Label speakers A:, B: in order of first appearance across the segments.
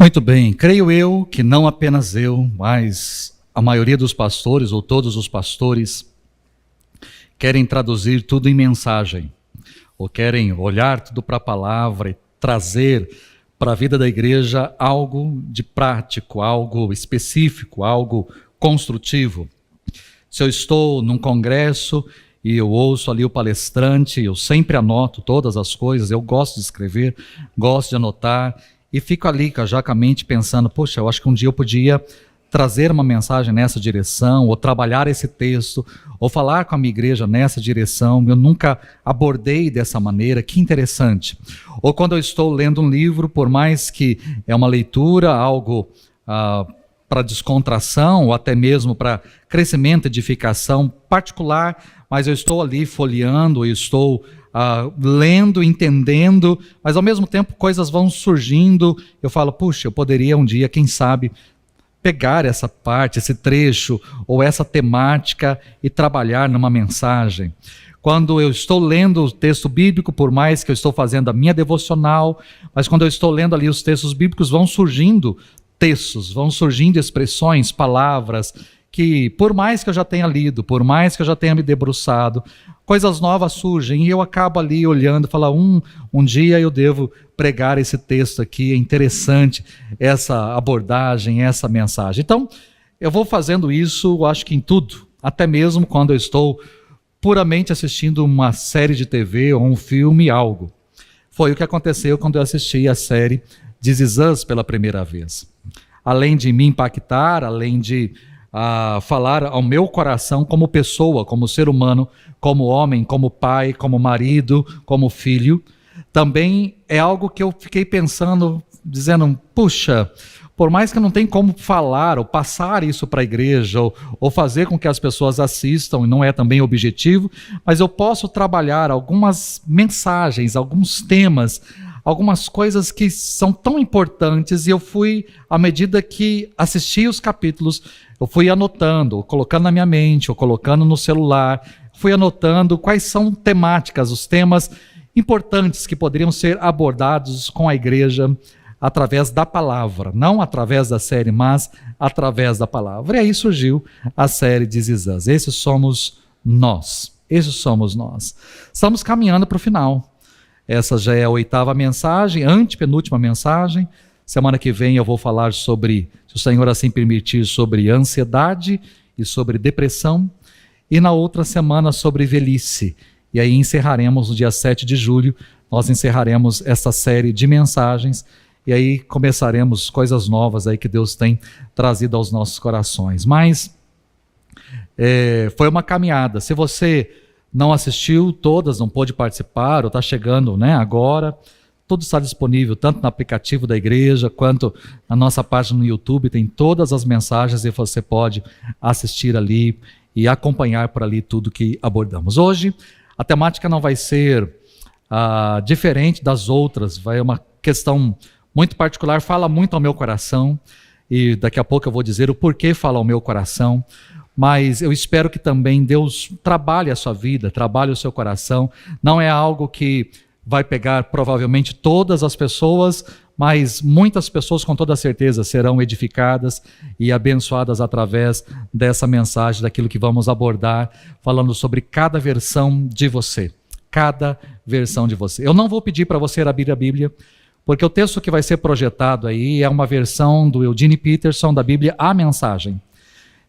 A: Muito bem, creio eu que não apenas eu, mas a maioria dos pastores, ou todos os pastores, querem traduzir tudo em mensagem, ou querem olhar tudo para a palavra e trazer para a vida da igreja algo de prático, algo específico, algo construtivo. Se eu estou num congresso e eu ouço ali o palestrante, eu sempre anoto todas as coisas, eu gosto de escrever, gosto de anotar, e fico ali já com a mente pensando, poxa, eu acho que um dia eu podia trazer uma mensagem nessa direção, ou trabalhar esse texto, ou falar com a minha igreja nessa direção. Eu nunca abordei dessa maneira, que interessante. Ou quando eu estou lendo um livro, por mais que é uma leitura, algo para descontração, ou até mesmo para crescimento, edificação particular, mas eu estou ali folheando, eu estou lendo, entendendo, mas ao mesmo tempo coisas vão surgindo, eu falo, puxa, eu poderia um dia, quem sabe, pegar essa parte, esse trecho, ou essa temática e trabalhar numa mensagem. Quando eu estou lendo o texto bíblico, por mais que eu estou fazendo a minha devocional, mas quando eu estou lendo ali os textos bíblicos, vão surgindo textos, vão surgindo expressões, palavras, que por mais que eu já tenha lido, por mais que eu já tenha me debruçado, coisas novas surgem e eu acabo ali olhando e falo, um dia eu devo pregar esse texto aqui, é interessante essa abordagem, essa mensagem. Então, eu vou fazendo isso, eu acho que em tudo, até mesmo quando eu estou puramente assistindo uma série de TV ou um filme, algo. Foi o que aconteceu quando eu assisti a série This Is Us pela primeira vez. Além de me impactar, além de falar ao meu coração como pessoa, como ser humano, como homem, como pai, como marido, como filho, também é algo que eu fiquei pensando, dizendo, puxa, por mais que não tenha como falar ou passar isso para a igreja ou fazer com que as pessoas assistam, e não é também o objetivo, mas eu posso trabalhar algumas mensagens, alguns temas, algumas coisas que são tão importantes, e eu fui, à medida que assisti os capítulos, eu fui anotando, ou colocando na minha mente, ou colocando no celular, fui anotando quais são temáticas, os temas importantes que poderiam ser abordados com a igreja através da palavra, não através da série, mas através da palavra. E aí surgiu a série This Is Us. Esses somos nós. Estamos caminhando para o final. Essa já é a 8ª mensagem, antepenúltima mensagem. Semana que vem eu vou falar sobre, se o Senhor assim permitir, sobre ansiedade e sobre depressão. E na outra semana sobre velhice. E aí encerraremos no dia 7 de julho, nós encerraremos essa série de mensagens. E aí começaremos coisas novas aí que Deus tem trazido aos nossos corações. Mas foi uma caminhada. Se você não assistiu todas, não pôde participar, ou está chegando agora, tudo está disponível, tanto no aplicativo da igreja, quanto na nossa página no YouTube, tem todas as mensagens e você pode assistir ali e acompanhar por ali tudo que abordamos. Hoje, a temática não vai ser diferente das outras, vai uma questão muito particular, fala muito ao meu coração, e daqui a pouco eu vou dizer o porquê fala ao meu coração, mas eu espero que também Deus trabalhe a sua vida, trabalhe o seu coração. Não é algo que vai pegar provavelmente todas as pessoas, mas muitas pessoas com toda certeza serão edificadas e abençoadas através dessa mensagem, daquilo que vamos abordar, falando sobre cada versão de você. Cada versão de você. Eu não vou pedir para você abrir a Bíblia, porque o texto que vai ser projetado aí é uma versão do Eugene Peterson da Bíblia, A Mensagem.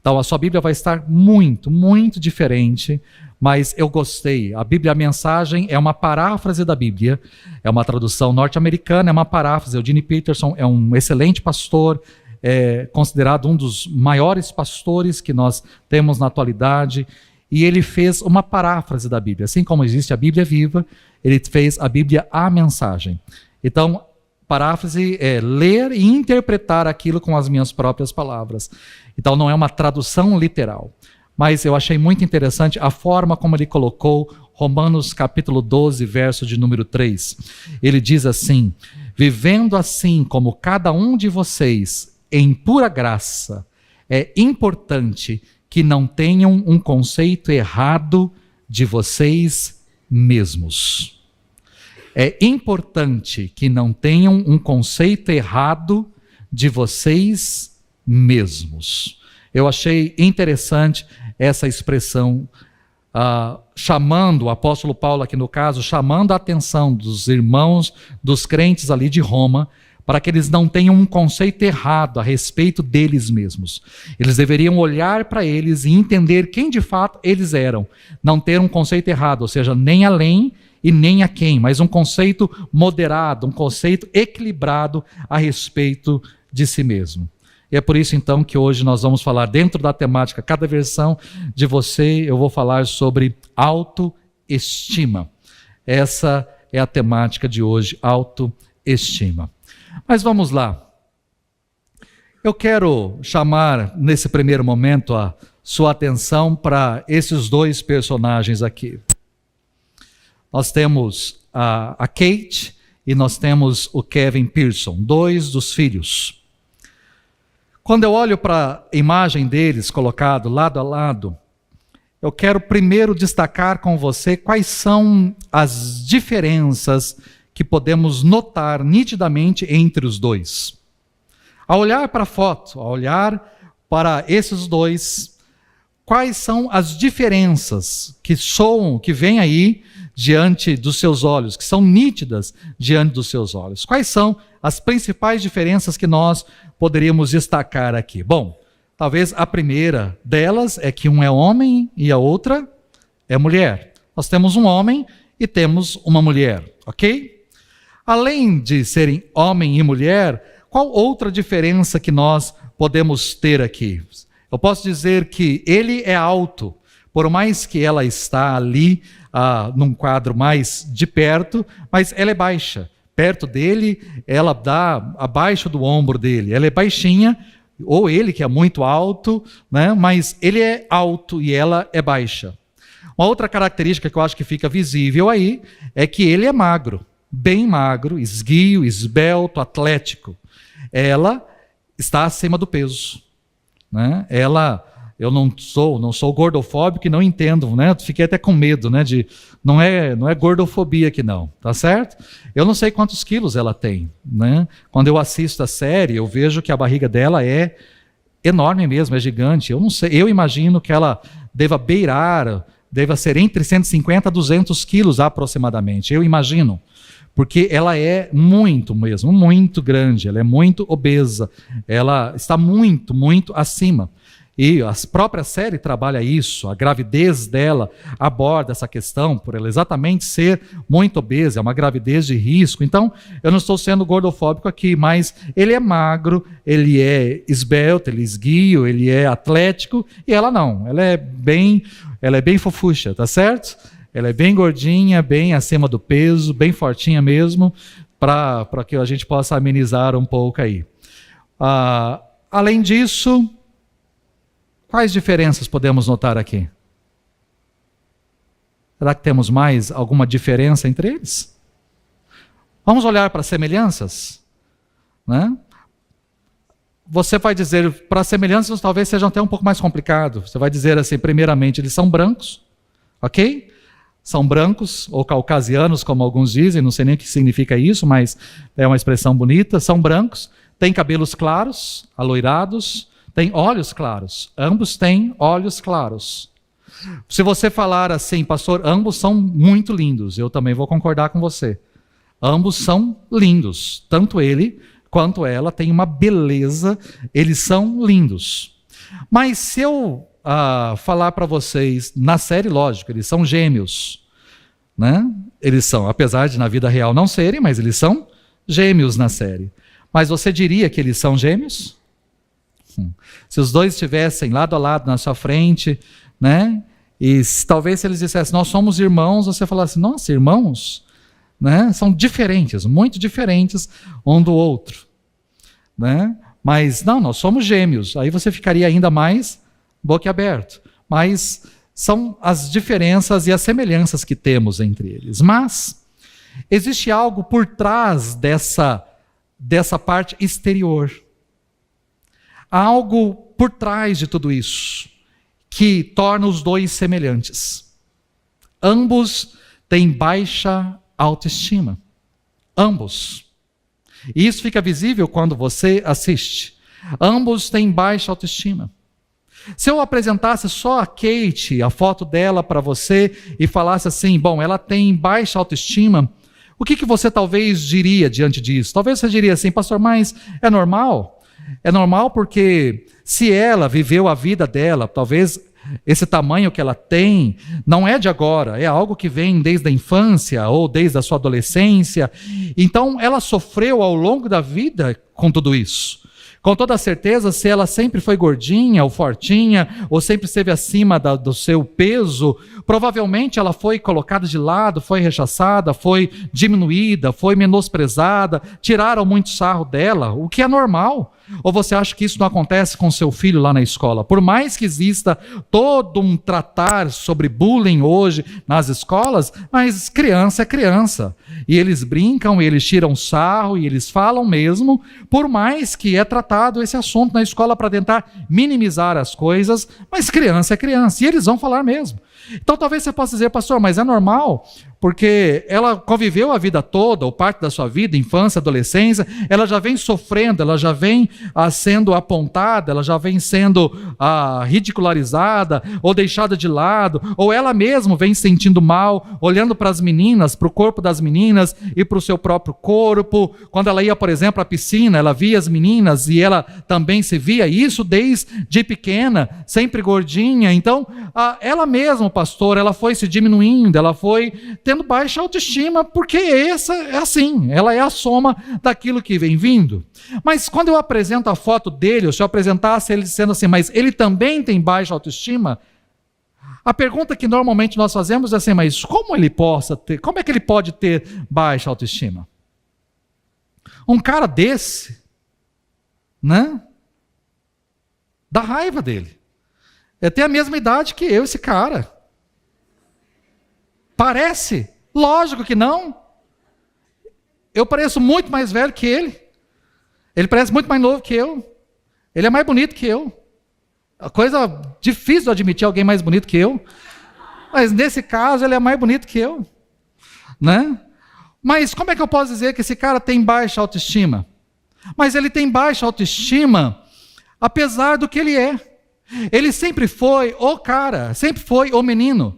A: Então a sua Bíblia vai estar muito, muito diferente, mas eu gostei. A Bíblia, a Mensagem, é uma paráfrase da Bíblia, é uma tradução norte-americana, é uma paráfrase. Eugene Peterson é um excelente pastor, é considerado um dos maiores pastores que nós temos na atualidade, e ele fez uma paráfrase da Bíblia. Assim como existe a Bíblia viva, ele fez a Bíblia, A Mensagem. Então, paráfrase é ler e interpretar aquilo com as minhas próprias palavras. Então não é uma tradução literal, mas eu achei muito interessante a forma como ele colocou Romanos capítulo 12, verso de número 3. Ele diz assim: vivendo assim como cada um de vocês em pura graça, é importante que não tenham um conceito errado de vocês mesmos. É importante que não tenham um conceito errado de vocês mesmos. Eu achei interessante essa expressão, chamando o apóstolo Paulo aqui no caso, chamando a atenção dos irmãos, dos crentes ali de Roma, para que eles não tenham um conceito errado a respeito deles mesmos. Eles deveriam olhar para eles e entender quem de fato eles eram. Não ter um conceito errado, ou seja, nem além e nem a quem, mas um conceito moderado, um conceito equilibrado a respeito de si mesmo. E é por isso então que hoje nós vamos falar dentro da temática, cada versão de você, eu vou falar sobre autoestima. Essa é a temática de hoje, autoestima. Mas vamos lá. Eu quero chamar nesse primeiro momento a sua atenção para esses dois personagens aqui. Nós temos a Kate e nós temos o Kevin Pearson, dois dos filhos. Quando eu olho para a imagem deles colocado lado a lado, eu quero primeiro destacar com você quais são as diferenças que podemos notar nitidamente entre os dois. Ao olhar para a foto, ao olhar para esses dois, quais são as diferenças que soam, que vêm aí diante dos seus olhos, que são nítidas diante dos seus olhos? Quais são as principais diferenças que nós poderíamos destacar aqui? Bom, talvez a primeira delas é que um é homem e a outra é mulher. Nós temos um homem e temos uma mulher, ok? Além de serem homem e mulher, qual outra diferença que nós podemos ter aqui? Eu posso dizer que ele é alto, por mais que ela está ali num quadro mais de perto, mas ela é baixa. Perto dele, ela dá abaixo do ombro dele. Ela é baixinha, ou ele que é muito alto, né? Mas ele é alto e ela é baixa. Uma outra característica que eu acho que fica visível aí é que ele é magro. Bem magro, esguio, esbelto, atlético. Ela está acima do peso, né? Eu não sou gordofóbico e não entendo, né? Fiquei até com medo, né? Não é gordofobia aqui não, tá certo? Eu não sei quantos quilos ela tem, né? Quando eu assisto a série, eu vejo que a barriga dela é enorme mesmo, é gigante. Eu não sei, eu imagino que ela deva ser entre 150 a 200 quilos aproximadamente, eu imagino. Porque ela é muito grande, ela é muito obesa, ela está muito, muito acima. E a própria série trabalha isso, a gravidez dela aborda essa questão, por ela exatamente ser muito obesa, é uma gravidez de risco. Então, eu não estou sendo gordofóbico aqui, mas ele é magro, ele é esbelto, ele é esguio, ele é atlético, e ela não, ela é bem fofucha, tá certo? Ela é bem gordinha, bem acima do peso, bem fortinha mesmo, para que a gente possa amenizar um pouco aí. Além disso, quais diferenças podemos notar aqui? Será que temos mais alguma diferença entre eles? Vamos olhar para as semelhanças, né? Você vai dizer, para as semelhanças talvez seja até um pouco mais complicado. Você vai dizer assim, primeiramente, eles são brancos, ok? São brancos ou caucasianos, como alguns dizem, não sei nem o que significa isso, mas é uma expressão bonita. São brancos, têm cabelos claros, aloirados, têm olhos claros. Ambos têm olhos claros. Se você falar assim, pastor, ambos são muito lindos, eu também vou concordar com você. Ambos são lindos, tanto ele quanto ela têm uma beleza, eles são lindos. Mas se eu falar para vocês, na série, lógico, eles são gêmeos, né? Eles são, apesar de na vida real não serem, mas eles são gêmeos na série. Mas você diria que eles são gêmeos? Se os dois estivessem lado a lado na sua frente, né? E talvez se eles dissessem, nós somos irmãos, você falasse, nossa, irmãos? Né? São diferentes, muito diferentes um do outro, né? Mas não, nós somos gêmeos. Aí você ficaria ainda mais boquiaberto. Mas são as diferenças e as semelhanças que temos entre eles. Mas existe algo por trás dessa parte exterior. Há algo por trás de tudo isso que torna os dois semelhantes. Ambos têm baixa autoestima. Ambos. E isso fica visível quando você assiste. Ambos têm baixa autoestima. Se eu apresentasse só a Kate, a foto dela para você, e falasse assim, bom, ela tem baixa autoestima, o que você talvez diria diante disso? Talvez você diria assim, pastor, mas é normal? É normal porque se ela viveu a vida dela, talvez esse tamanho que ela tem não é de agora, é algo que vem desde a infância ou desde a sua adolescência. Então ela sofreu ao longo da vida com tudo isso. Com toda certeza, se ela sempre foi gordinha ou fortinha, ou sempre esteve acima do seu peso, provavelmente ela foi colocada de lado, foi rechaçada, foi diminuída, foi menosprezada, tiraram muito sarro dela, o que é normal. Ou você acha que isso não acontece com seu filho lá na escola? Por mais que exista todo um tratar sobre bullying hoje nas escolas, mas criança é criança. E eles brincam, e eles tiram sarro, e eles falam mesmo, por mais que é tratado esse assunto na escola para tentar minimizar as coisas, mas criança é criança, e eles vão falar mesmo. Então talvez você possa dizer, pastor, mas é normal, porque ela conviveu a vida toda, ou parte da sua vida, infância, adolescência, ela já vem sofrendo, ela já vem sendo apontada, ela já vem sendo ridicularizada, ou deixada de lado, ou ela mesma vem se sentindo mal, olhando para as meninas, para o corpo das meninas e para o seu próprio corpo. Quando ela ia, por exemplo, à piscina, ela via as meninas e ela também se via isso desde pequena, sempre gordinha. Então, ela mesma, pastor, ela foi se diminuindo, ela foi tendo baixa autoestima, porque essa é assim, ela é a soma daquilo que vem vindo. Mas quando eu apresento a foto dele, ou se eu apresentasse ele dizendo assim, mas ele também tem baixa autoestima, a pergunta que normalmente nós fazemos é assim, mas como é que ele pode ter baixa autoestima? Um cara desse, né? Dá raiva dele. Ele tem a mesma idade que eu, esse cara. Parece? Lógico que não. Eu pareço muito mais velho que ele. Ele parece muito mais novo que eu. Ele é mais bonito que eu. A coisa difícil de admitir alguém mais bonito que eu. Mas nesse caso ele é mais bonito que eu. Né? Mas como é que eu posso dizer que esse cara tem baixa autoestima? Mas ele tem baixa autoestima apesar do que ele é. Ele sempre foi o cara, sempre foi o menino.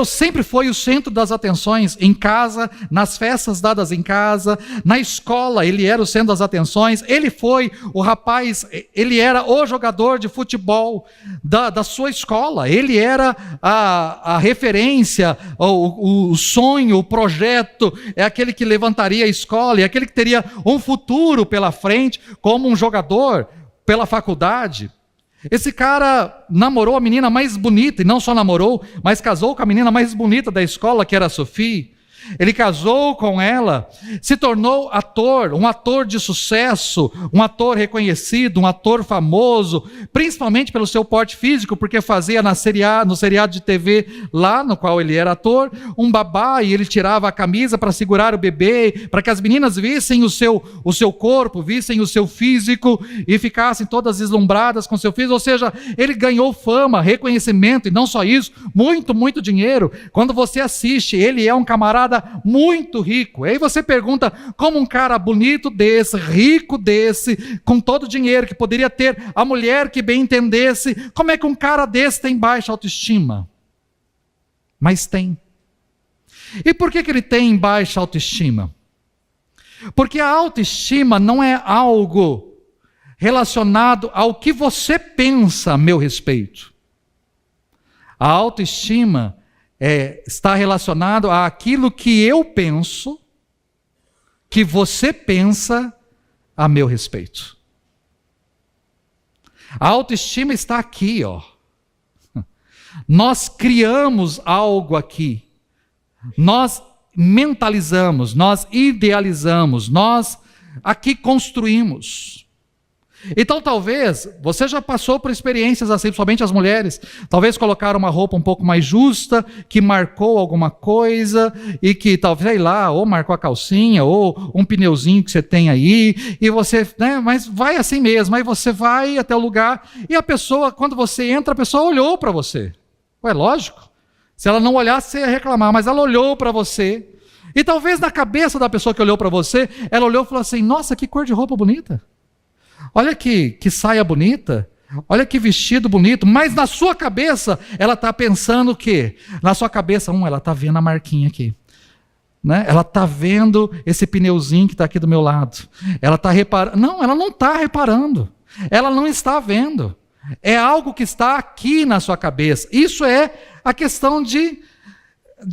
A: Sempre foi o centro das atenções em casa, nas festas dadas em casa, na escola, ele era o centro das atenções. Ele foi o rapaz, ele era o jogador de futebol da sua escola, ele era a referência, o sonho, o projeto, é aquele que levantaria a escola, é aquele que teria um futuro pela frente como um jogador pela faculdade. Esse cara namorou a menina mais bonita, e não só namorou, mas casou com a menina mais bonita da escola, que era a Sophie. Ele casou com ela, se tornou ator, um ator de sucesso, um ator reconhecido, um ator famoso, principalmente pelo seu porte físico, porque fazia no seriado de TV lá no qual ele era ator, um babá, e ele tirava a camisa para segurar o bebê, para que as meninas vissem o seu corpo, vissem o seu físico e ficassem todas deslumbradas com seu físico. Ou seja, ele ganhou fama, reconhecimento, e não só isso, muito, muito dinheiro. Quando você assiste, ele é um camarada muito rico. Aí você pergunta, como um cara bonito desse, rico desse, com todo o dinheiro que poderia ter, a mulher que bem entendesse, como é que um cara desse tem baixa autoestima? Mas tem. E por que ele tem baixa autoestima? Porque a autoestima não é algo relacionado ao que você pensa a meu respeito. A autoestima está relacionado àquilo que eu penso, que você pensa a meu respeito. A autoestima está aqui, ó. Nós criamos algo aqui. Nós mentalizamos, nós idealizamos, nós aqui construímos. Então talvez, você já passou por experiências assim, principalmente as mulheres, talvez colocaram uma roupa um pouco mais justa, que marcou alguma coisa, e que talvez, sei lá, ou marcou a calcinha, ou um pneuzinho que você tem aí, e você, né, mas vai assim mesmo, aí você vai até o lugar, e a pessoa, quando você entra, a pessoa olhou para você. Ué, lógico, se ela não olhasse, você ia reclamar, mas ela olhou para você, e talvez na cabeça da pessoa que olhou para você, ela olhou e falou assim, nossa, que cor de roupa bonita. Olha que saia bonita, olha que vestido bonito, mas na sua cabeça ela está pensando o quê? Na sua cabeça, ela está vendo a marquinha aqui, né? Ela está vendo esse pneuzinho que está aqui do meu lado, ela está reparando, não, ela não está reparando, ela não está vendo, é algo que está aqui na sua cabeça. Isso é a questão de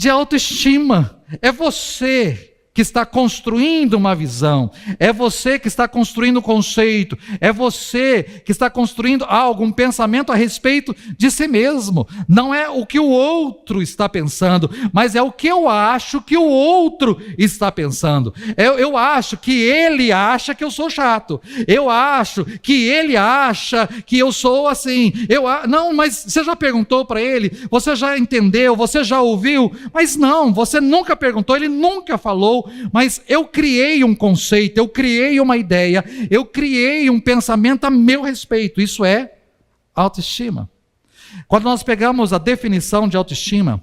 A: autoestima, é você que está construindo uma visão, é você que está construindo um conceito, é você que está construindo algo, um pensamento a respeito de si mesmo. Não é o que o outro está pensando, mas é o que eu acho que o outro está pensando. Eu acho que ele acha que eu sou chato, eu acho que ele acha que eu sou assim, não, mas você já perguntou para ele, você já entendeu, você já ouviu, mas não, você nunca perguntou, ele nunca falou, mas eu criei um conceito, eu criei uma ideia, eu criei um pensamento a meu respeito. Isso é autoestima. Quando nós pegamos a definição de autoestima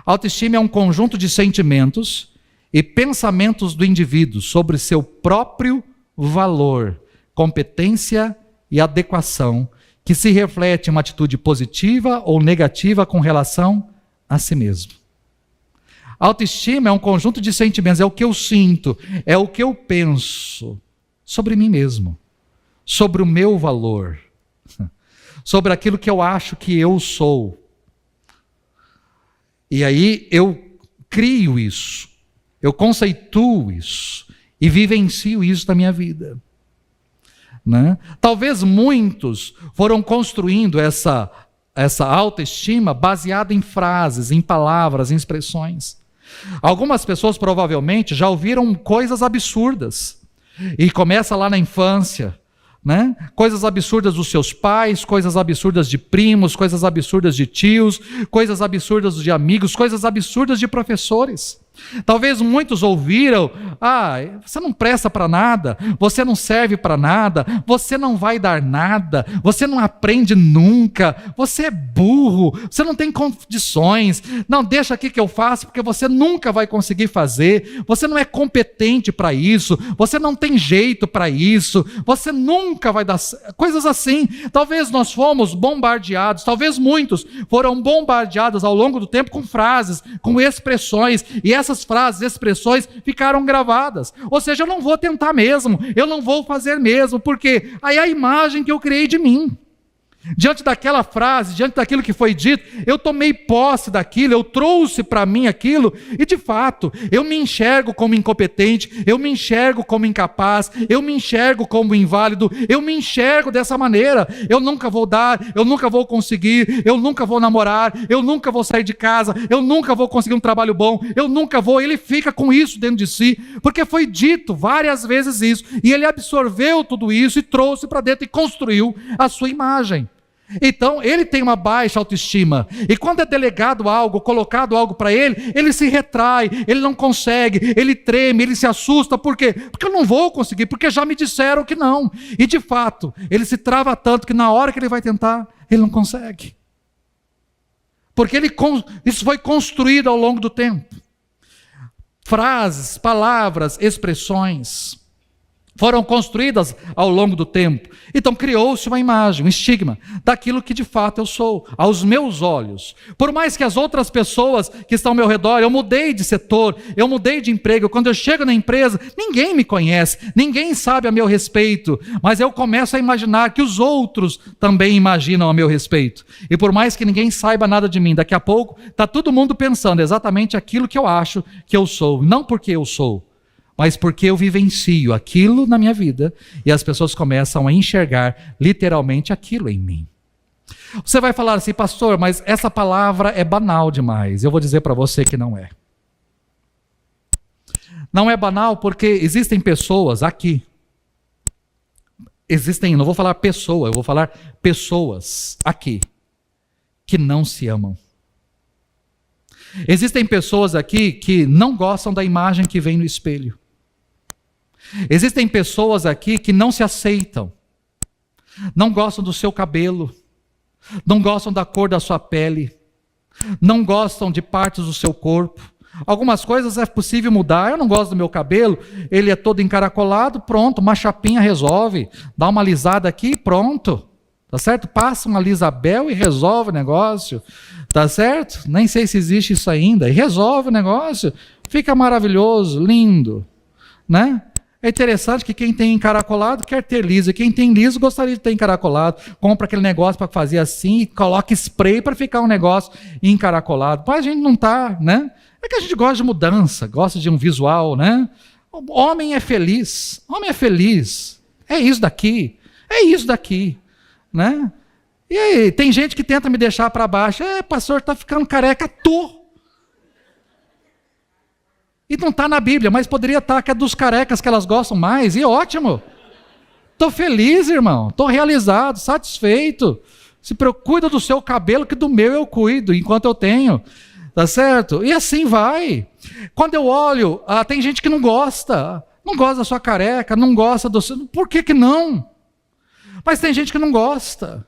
A: é um conjunto de sentimentos e pensamentos do indivíduo sobre seu próprio valor, competência e adequação, que se reflete em uma atitude positiva ou negativa com relação a si mesmo. Autoestima é um conjunto de sentimentos, é o que eu sinto, é o que eu penso sobre mim mesmo, sobre o meu valor, sobre aquilo que eu acho que eu sou. E aí eu crio isso, eu conceituo isso e vivencio isso na minha vida. Né? Talvez muitos foram construindo essa autoestima baseada em frases, em palavras, em expressões. Algumas pessoas provavelmente já ouviram coisas absurdas, e começa lá na infância, né? Coisas absurdas dos seus pais, coisas absurdas de primos, coisas absurdas de tios, coisas absurdas de amigos, coisas absurdas de professores. Talvez muitos ouviram, você não presta para nada, você não serve para nada, você não vai dar nada, você não aprende nunca, você é burro, você não tem condições, não, deixa aqui que eu faço, porque você nunca vai conseguir fazer, você não é competente para isso, você não tem jeito para isso, você nunca vai dar, coisas assim. Talvez nós fomos bombardeados, talvez muitos foram bombardeados ao longo do tempo com frases, com expressões, e essas frases, expressões ficaram gravadas. Ou seja, eu não vou tentar mesmo, eu não vou fazer mesmo, porque aí é a imagem que eu criei de mim. Diante daquela frase, diante daquilo que foi dito, eu tomei posse daquilo, eu trouxe para mim aquilo, e de fato, eu me enxergo como incompetente, eu me enxergo como incapaz, eu me enxergo como inválido, eu me enxergo dessa maneira. Eu nunca vou dar, eu nunca vou conseguir, eu nunca vou namorar, eu nunca vou sair de casa, eu nunca vou conseguir um trabalho bom, eu nunca vou. Ele fica com isso dentro de si, porque foi dito várias vezes isso, e ele absorveu tudo isso e trouxe para dentro e construiu a sua imagem. Então ele tem uma baixa autoestima, e quando é delegado algo, colocado algo para ele, ele se retrai, ele não consegue, ele treme, ele se assusta. Por quê? Porque eu não vou conseguir, porque já me disseram que não. E de fato, ele se trava tanto que na hora que ele vai tentar, ele não consegue, porque isso foi construído ao longo do tempo. Frases, palavras, expressões foram construídas ao longo do tempo. Então criou-se uma imagem, um estigma daquilo que de fato eu sou, aos meus olhos. Por mais que as outras pessoas que estão ao meu redor, eu mudei de setor, eu mudei de emprego, quando eu chego na empresa, ninguém me conhece, ninguém sabe a meu respeito, mas eu começo a imaginar que os outros também imaginam a meu respeito. E por mais que ninguém saiba nada de mim, daqui a pouco está todo mundo pensando exatamente aquilo que eu acho que eu sou, não porque eu sou, mas porque eu vivencio aquilo na minha vida, e as pessoas começam a enxergar literalmente aquilo em mim. Você vai falar assim, pastor, mas essa palavra é banal demais. Eu vou dizer para você que não é. Não é banal porque existem pessoas aqui, Existem, não vou falar pessoa, eu vou falar pessoas aqui que não se amam. Existem pessoas aqui que não gostam da imagem que vem no espelho. Existem pessoas aqui que não se aceitam, não gostam do seu cabelo, não gostam da cor da sua pele, não gostam de partes do seu corpo. Algumas coisas é possível mudar. Eu não gosto do meu cabelo, ele é todo encaracolado, pronto, uma chapinha resolve, dá uma alisada aqui, pronto, tá certo? Passa uma Lisabel e resolve o negócio, tá certo? Nem sei se existe isso ainda, e resolve o negócio, fica maravilhoso, lindo, né? É interessante que quem tem encaracolado quer ter liso, e quem tem liso gostaria de ter encaracolado, compra aquele negócio para fazer assim, e coloca spray para ficar um negócio encaracolado. Mas a gente não está, né? É que a gente gosta de mudança, gosta de um visual, né? O homem é feliz, é isso daqui, né? E aí, tem gente que tenta me deixar para baixo, pastor, está ficando careca, E não está na Bíblia, mas poderia estar, que é dos carecas que elas gostam mais, e ótimo. Estou feliz, irmão, estou realizado, satisfeito. Se cuida do seu cabelo, que do meu eu cuido, enquanto eu tenho. Tá certo? E assim vai. Quando eu olho, tem gente que não gosta da sua careca, não gosta do seu... Por que não? Mas tem gente que não gosta,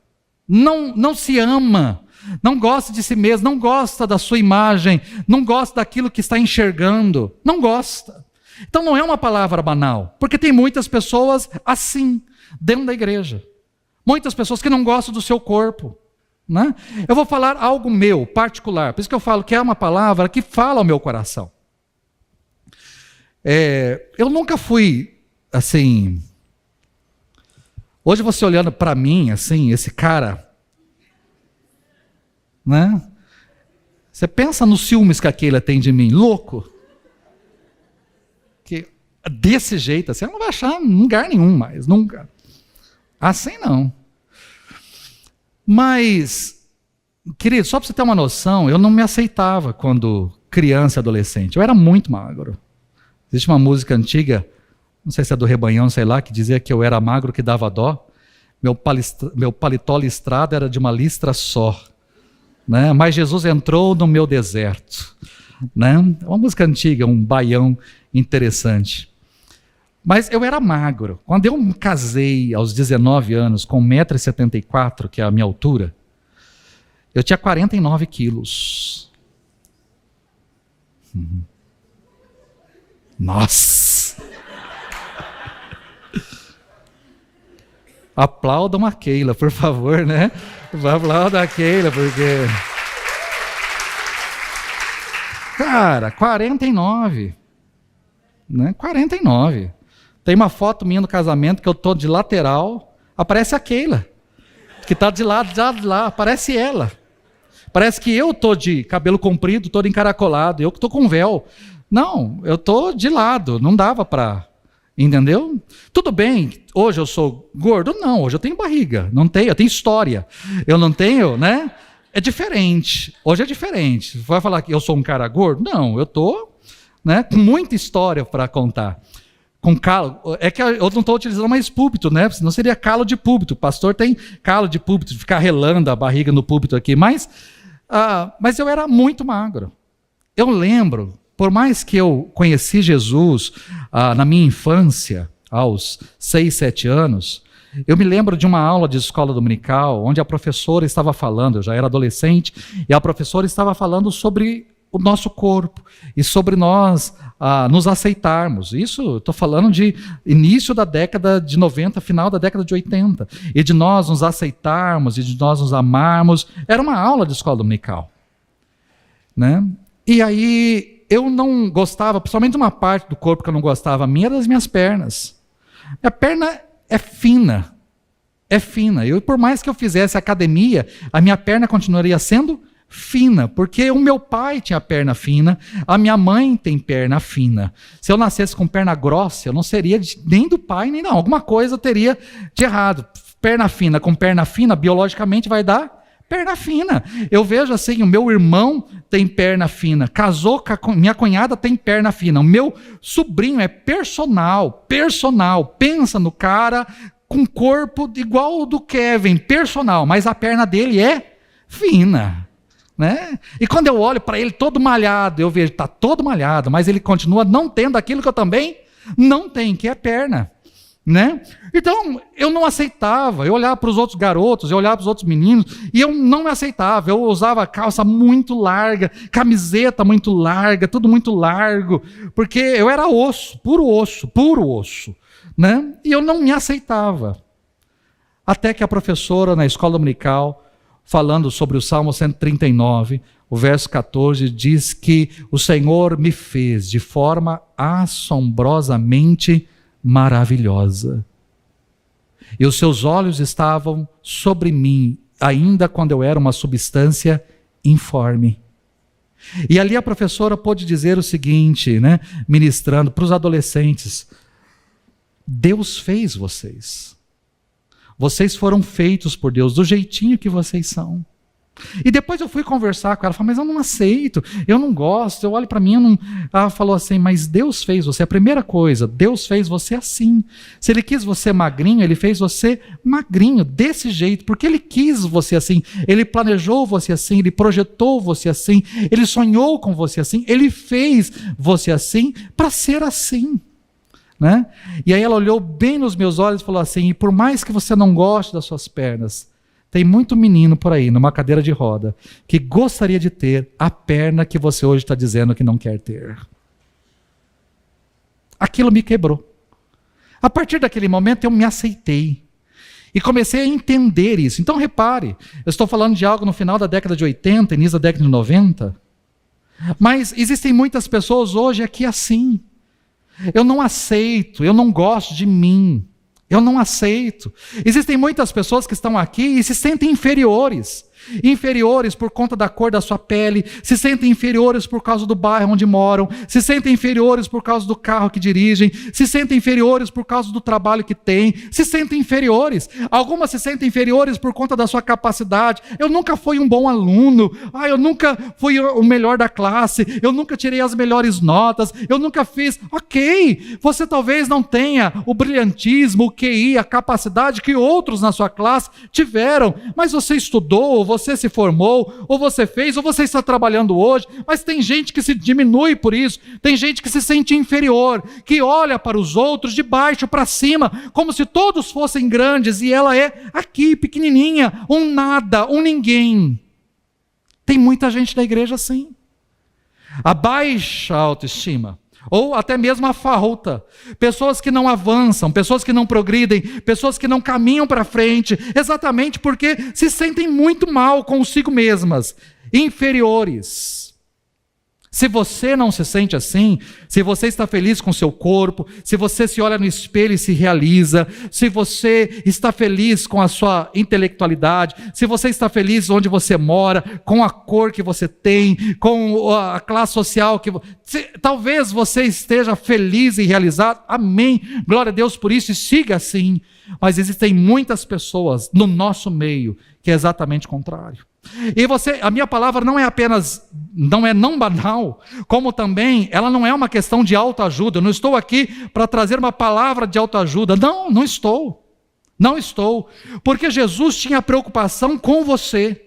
A: não se ama, não gosta de si mesmo, não gosta da sua imagem, não gosta daquilo que está enxergando, não gosta. Então não é uma palavra banal, porque tem muitas pessoas assim, dentro da igreja. Muitas pessoas que não gostam do seu corpo. Né? Eu vou falar algo meu, particular, por isso que eu falo que é uma palavra que fala ao meu coração. Eu nunca fui, assim... Hoje você olhando para mim, assim, esse cara... Né? Você pensa nos ciúmes que aquele tem de mim, louco. Que desse jeito, assim, eu não vai achar em lugar nenhum mais, nunca. Assim não. Mas, querido, só para você ter uma noção, eu não me aceitava quando criança e adolescente. Eu era muito magro. Existe uma música antiga, não sei se é do Rebanhão, sei lá, que dizia que eu era magro que dava dó. Meu paletó listrado era de uma listra só. Né? Mas Jesus entrou no meu deserto. Né? É uma música antiga, um baião interessante. Mas eu era magro. Quando eu me casei aos 19 anos, com 1,74 m, que é a minha altura, eu tinha 49 quilos. Nossa! Aplaudam a Keila, por favor, né? Aplaudam a Keila, porque... Cara, 49. Né? 49. Tem uma foto minha no casamento que eu estou de lateral, aparece a Keila, que está de lá, aparece ela. Parece que eu estou de cabelo comprido, todo encaracolado, eu que estou com véu. Não, eu estou de lado, não dava para... Entendeu? Tudo bem, hoje eu sou gordo? Não, hoje eu tenho barriga, não tenho, eu tenho história. Eu não tenho, né? É diferente, hoje é diferente. Vai falar que eu sou um cara gordo? Não, eu estou, né, com muita história para contar. Com calo, é que eu não estou utilizando mais púlpito, né? Senão seria calo de púlpito. O pastor tem calo de púlpito, de ficar relando a barriga no púlpito aqui. Mas eu era muito magro. Eu lembro, por mais que eu conheci Jesus na minha infância, aos 6, 7 anos, eu me lembro de uma aula de escola dominical, onde a professora estava falando, eu já era adolescente, e a professora estava falando sobre o nosso corpo e sobre nós nos aceitarmos. Isso, estou falando de início da década de 90, final da década de 80. E de nós nos aceitarmos e de nós nos amarmos. Era uma aula de escola dominical. Né? E aí eu não gostava, principalmente uma parte do corpo que eu não gostava, minha era das minhas pernas. Minha perna é fina. É fina. Eu, por mais que eu fizesse academia, a minha perna continuaria sendo fina, porque o meu pai tinha perna fina, a minha mãe tem perna fina. Se eu nascesse com perna grossa, eu não seria nem do pai, nem não. Alguma coisa teria de errado. Perna fina com perna fina, biologicamente vai dar perna fina. Eu vejo assim, o meu irmão tem perna fina, casou com minha cunhada, tem perna fina. O meu sobrinho é personal. Pensa no cara com corpo igual ao do Kevin, personal, mas a perna dele é fina, né? E quando eu olho para ele todo malhado, eu vejo, está todo malhado, mas ele continua não tendo aquilo que eu também não tenho, que é perna, né? Então, eu não aceitava, eu olhava para os outros garotos, eu olhava para os outros meninos, e eu não me aceitava, eu usava calça muito larga, camiseta muito larga, tudo muito largo, porque eu era puro osso, né? E eu não me aceitava. Até que a professora, na escola dominical, falando sobre o Salmo 139, o verso 14, diz que o Senhor me fez de forma assombrosamente maravilhosa. E os seus olhos estavam sobre mim, ainda quando eu era uma substância informe. E ali a professora pôde dizer o seguinte, né, ministrando para os adolescentes: Deus fez vocês. Vocês foram feitos por Deus, do jeitinho que vocês são. E depois eu fui conversar com ela, falei, mas eu não aceito, eu não gosto, eu olho para mim, eu não... Ela falou assim, mas Deus fez você, a primeira coisa, Deus fez você assim. Se Ele quis você magrinho, Ele fez você magrinho, desse jeito, porque Ele quis você assim, Ele planejou você assim, Ele projetou você assim, Ele sonhou com você assim, Ele fez você assim, para ser assim. Né? E aí ela olhou bem nos meus olhos e falou assim, e por mais que você não goste das suas pernas, tem muito menino por aí, numa cadeira de roda, que gostaria de ter a perna que você hoje está dizendo que não quer ter. Aquilo me quebrou. A partir daquele momento eu me aceitei. E comecei a entender isso. Então repare, eu estou falando de algo no final da década de 80, início da década de 90. Mas existem muitas pessoas hoje aqui assim. Eu não aceito, eu não gosto de mim. Eu não aceito. Existem muitas pessoas que estão aqui e se sentem inferiores. Inferiores por conta da cor da sua pele, se sentem inferiores por causa do bairro onde moram, se sentem inferiores por causa do carro que dirigem, se sentem inferiores por causa do trabalho que têm, se sentem inferiores. Algumas se sentem inferiores por conta da sua capacidade. Eu nunca fui um bom aluno, eu nunca fui o melhor da classe, eu nunca tirei as melhores notas, eu nunca fiz. Ok, você talvez não tenha o brilhantismo, o QI, a capacidade que outros na sua classe tiveram, mas você estudou, você se formou, ou você fez, ou você está trabalhando hoje, mas tem gente que se diminui por isso, tem gente que se sente inferior, que olha para os outros de baixo para cima, como se todos fossem grandes, e ela é aqui, pequenininha, um nada, um ninguém. Tem muita gente da igreja assim. A baixa autoestima, ou até mesmo a falta, pessoas que não avançam, pessoas que não progridem, pessoas que não caminham para frente, exatamente porque se sentem muito mal consigo mesmas, inferiores. Se você não se sente assim, se você está feliz com o seu corpo, se você se olha no espelho e se realiza, se você está feliz com a sua intelectualidade, se você está feliz onde você mora, com a cor que você tem, com a classe social que talvez você esteja feliz e realizado, amém, glória a Deus por isso, e siga assim. Mas existem muitas pessoas no nosso meio que é exatamente o contrário. E a minha palavra não é apenas, não banal, como também ela não é uma questão de autoajuda. Eu não estou aqui para trazer uma palavra de autoajuda. Não estou. Não estou. Porque Jesus tinha preocupação com você.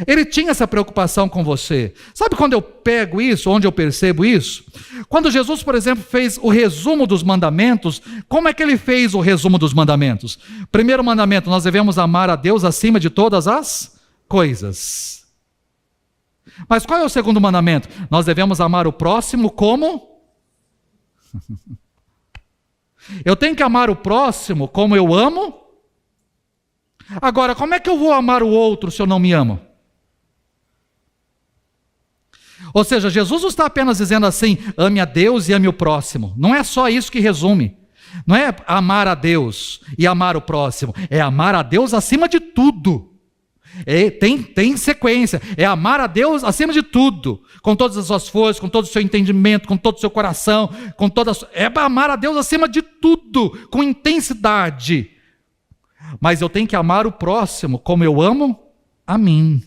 A: Ele tinha essa preocupação com você. Sabe quando eu pego isso, onde eu percebo isso? Quando Jesus, por exemplo, fez o resumo dos mandamentos, como é que ele fez o resumo dos mandamentos? Primeiro mandamento, nós devemos amar a Deus acima de todas as coisas. Mas qual é o segundo mandamento? Nós devemos amar o próximo como? Eu tenho que amar o próximo como eu amo? Agora, como é que eu vou amar o outro se eu não me amo? Ou seja, Jesus não está apenas dizendo assim, ame a Deus e ame o próximo. Não é só isso que resume. Não é amar a Deus e amar o próximo. É amar a Deus acima de tudo. Tem sequência. É amar a Deus acima de tudo. Com todas as suas forças, com todo o seu entendimento, com todo o seu coração. É amar a Deus acima de tudo. Com intensidade. Mas eu tenho que amar o próximo como eu amo a mim.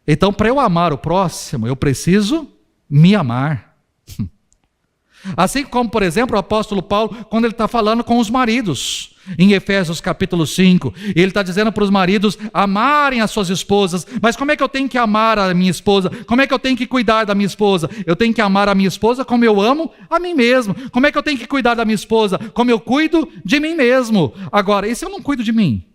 A: Então, para eu amar o próximo, eu preciso me amar. Assim como, por exemplo, o apóstolo Paulo, quando ele está falando com os maridos, em Efésios capítulo 5, ele está dizendo para os maridos amarem as suas esposas. Mas como é que eu tenho que amar a minha esposa? Como é que eu tenho que cuidar da minha esposa? Eu tenho que amar a minha esposa como eu amo a mim mesmo. Como é que eu tenho que cuidar da minha esposa? Como eu cuido de mim mesmo. Agora, e se eu não cuido de mim?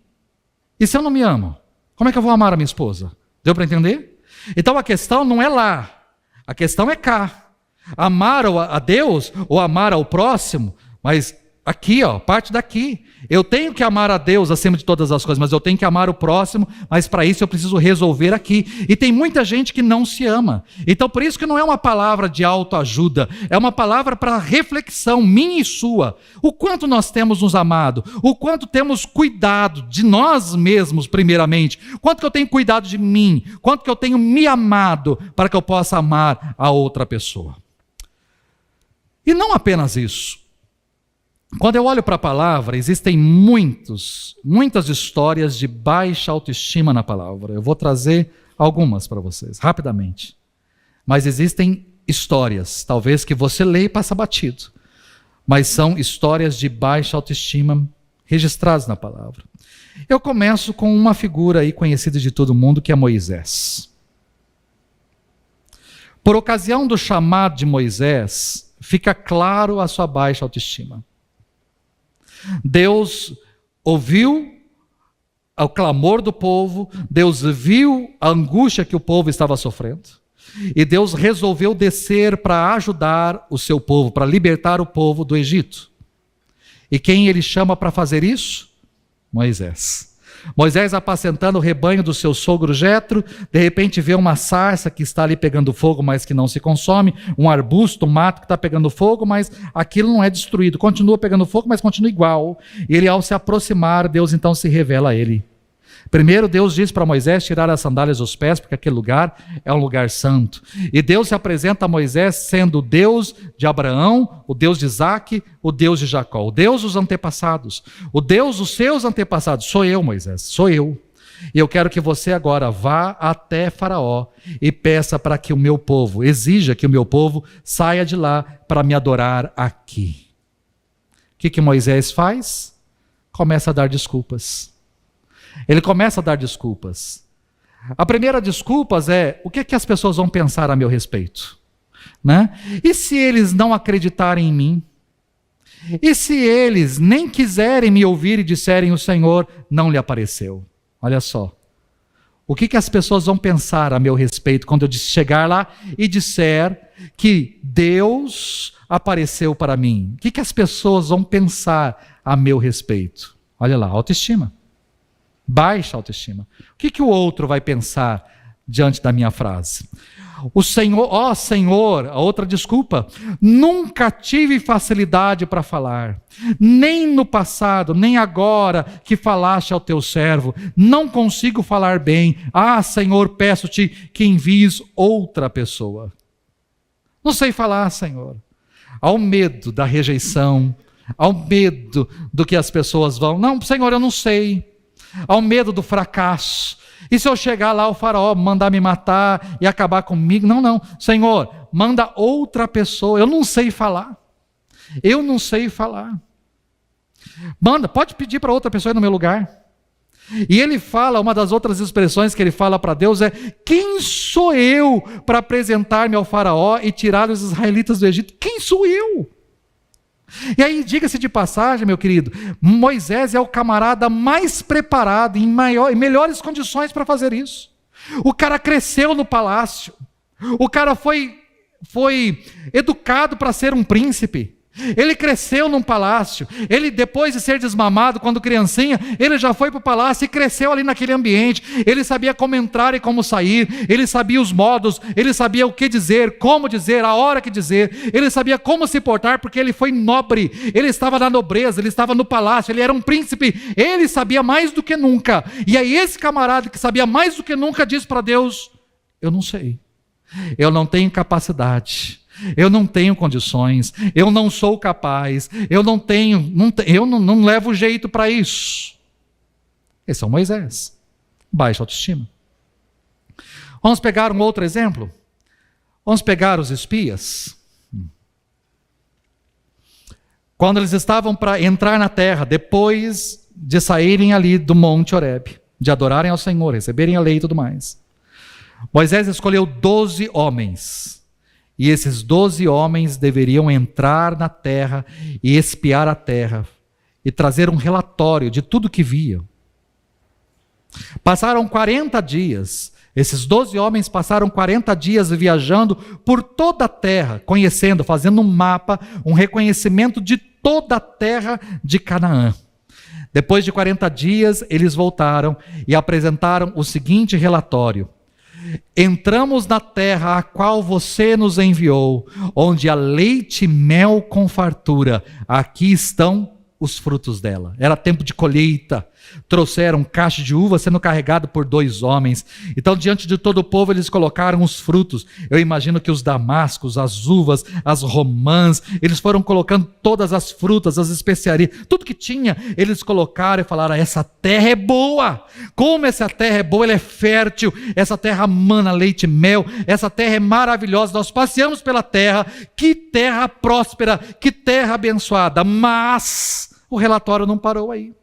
A: E se eu não me amo? Como é que eu vou amar a minha esposa? Deu para entender? Então a questão não é lá, a questão é cá. Amar a Deus ou amar ao próximo, mas aqui, parte daqui. Eu tenho que amar a Deus acima de todas as coisas, mas eu tenho que amar o próximo, mas para isso eu preciso resolver aqui. E tem muita gente que não se ama. Então por isso que não é uma palavra de autoajuda, é uma palavra para reflexão minha e sua. O quanto nós temos nos amado, o quanto temos cuidado de nós mesmos primeiramente, quanto que eu tenho cuidado de mim, quanto que eu tenho me amado para que eu possa amar a outra pessoa. E não apenas isso. Quando eu olho para a palavra, existem muitas histórias de baixa autoestima na palavra. Eu vou trazer algumas para vocês, rapidamente. Mas existem histórias, talvez que você lê e passa batido, mas são histórias de baixa autoestima registradas na palavra. Eu começo com uma figura aí conhecida de todo mundo, que é Moisés. Por ocasião do chamado de Moisés, fica claro a sua baixa autoestima. Deus ouviu o clamor do povo, Deus viu a angústia que o povo estava sofrendo, e Deus resolveu descer para ajudar o seu povo, para libertar o povo do Egito. E quem ele chama para fazer isso? Moisés. Moisés apacentando o rebanho do seu sogro Jetro, de repente vê uma sarça que está ali pegando fogo, mas que não se consome, um arbusto, um mato que está pegando fogo, mas aquilo não é destruído, continua pegando fogo, mas continua igual. E ele, ao se aproximar, Deus então se revela a ele. Primeiro Deus diz para Moisés tirar as sandálias dos pés, porque aquele lugar é um lugar santo. E Deus se apresenta a Moisés sendo o Deus de Abraão, o Deus de Isaque, o Deus de Jacó, o Deus dos antepassados, o Deus dos seus antepassados. Sou eu, Moisés, sou eu. E eu quero que você agora vá até Faraó e peça para que o meu povo, exija que o meu povo saia de lá para me adorar aqui. O que Moisés faz? Começa a dar desculpas. Ele começa a dar desculpas. A primeira desculpa é: o que as pessoas vão pensar a meu respeito? Né? E se eles não acreditarem em mim? E se eles nem quiserem me ouvir e disserem o Senhor não lhe apareceu? Olha só. O que as pessoas vão pensar a meu respeito quando eu chegar lá e disser que Deus apareceu para mim? O que as pessoas vão pensar a meu respeito? Olha lá, autoestima. Baixa autoestima. O que o outro vai pensar diante da minha frase? O Senhor, ó Senhor, a outra desculpa, nunca tive facilidade para falar, nem no passado, nem agora que falaste ao teu servo, não consigo falar bem. Ah, Senhor, peço-te que envies outra pessoa. Não sei falar, Senhor. Ao medo da rejeição, ao medo do que as pessoas vão. Não, Senhor, eu não sei. Ao medo do fracasso. E se eu chegar lá, o faraó mandar me matar e acabar comigo? Não, Senhor, manda outra pessoa. Eu não sei falar. Manda, pode pedir para outra pessoa ir no meu lugar. E ele fala, uma das outras expressões que ele fala para Deus é: quem sou eu para apresentar-me ao faraó e tirar os israelitas do Egito? Quem sou eu? E aí, diga-se de passagem, meu querido, Moisés é o camarada mais preparado, em melhores condições para fazer isso. O cara cresceu no palácio, o cara foi educado para ser um príncipe. Ele cresceu num palácio, ele depois de ser desmamado quando criancinha, ele já foi para o palácio e cresceu ali naquele ambiente. Ele sabia como entrar e como sair, ele sabia os modos, ele sabia o que dizer, como dizer, a hora que dizer, ele sabia como se portar, porque ele foi nobre, ele estava na nobreza, ele estava no palácio, ele era um príncipe, ele sabia mais do que nunca. E aí esse camarada que sabia mais do que nunca diz para Deus: eu não sei, eu não tenho capacidade, eu não tenho condições, eu não sou capaz, eu não levo jeito para isso. Esse é o Moisés. Baixa autoestima. Vamos pegar um outro exemplo? Vamos pegar os espias. quando eles estavam para entrar na terra, depois de saírem ali do Monte Horebe, de adorarem ao Senhor, receberem a lei e tudo mais, Moisés escolheu 12 homens, e esses 12 homens deveriam entrar na terra e espiar a terra, e trazer um relatório de tudo que viam. Passaram 40 dias, esses 12 homens passaram 40 dias viajando por toda a terra, conhecendo, fazendo um mapa, um reconhecimento de toda a terra de Canaã. Depois de 40 dias, eles voltaram e apresentaram o seguinte relatório: entramos na terra a qual você nos enviou, onde há leite e mel com fartura. Aqui estão os frutos dela. Era tempo de colheita. Trouxeram um cacho de uva sendo carregado por 2 homens. Então, diante de todo o povo, eles colocaram os frutos. Eu imagino que os damascos, as uvas, as romãs, eles foram colocando todas as frutas, as especiarias, tudo que tinha, eles colocaram e falaram: essa terra é boa. Como essa terra é boa, ela é fértil. Essa terra mana leite e mel. Essa terra é maravilhosa. Nós passeamos pela terra. Que terra próspera, que terra abençoada. Mas o relatório não parou aí.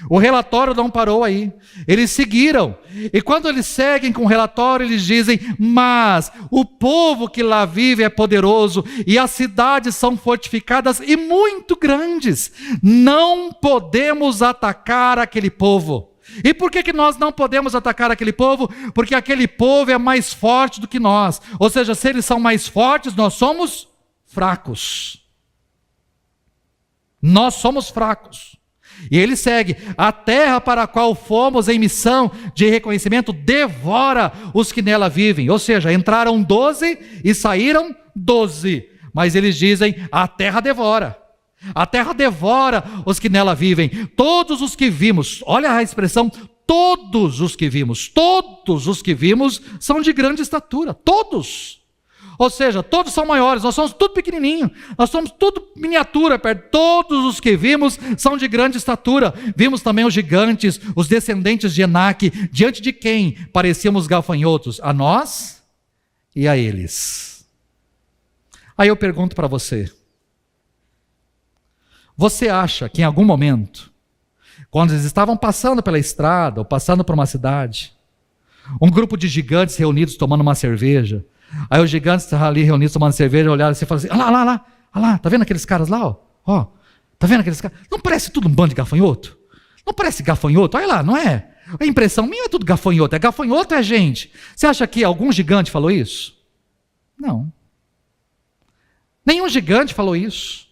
A: O relatório não parou aí. Eles seguiram. E quando eles seguem com o relatório, eles dizem: mas o povo que lá vive é poderoso, e as cidades são fortificadas e muito grandes. Não podemos atacar aquele povo. E por que nós não podemos atacar aquele povo? Porque aquele povo é mais forte do que nós. Ou seja, se eles são mais fortes, nós somos fracos. Nós somos fracos. E ele segue: a terra para a qual fomos em missão de reconhecimento devora os que nela vivem. Ou seja, entraram 12 e saíram 12. Mas eles dizem: a terra devora. A terra devora os que nela vivem. Todos os que vimos, olha a expressão, todos os que vimos são de grande estatura. Todos. Ou seja, todos são maiores, nós somos tudo pequenininho, nós somos tudo miniatura perto. Todos os que vimos são de grande estatura. Vimos também os gigantes, os descendentes de Enaque, diante de quem parecíamos gafanhotos, a nós e a eles. Aí eu pergunto para você: você acha que em algum momento, quando eles estavam passando pela estrada ou passando por uma cidade, um grupo de gigantes reunidos tomando uma cerveja, aí os gigantes estavam ali reunidos tomando cerveja, olharam assim e falaram assim: olha lá, tá vendo aqueles caras lá? Ó, tá vendo aqueles caras? Não parece tudo um bando de gafanhoto? Não parece gafanhoto? Olha lá, não é? A impressão minha é tudo gafanhoto. É gafanhoto, é gente. Você acha que algum gigante falou isso? Não. Nenhum gigante falou isso.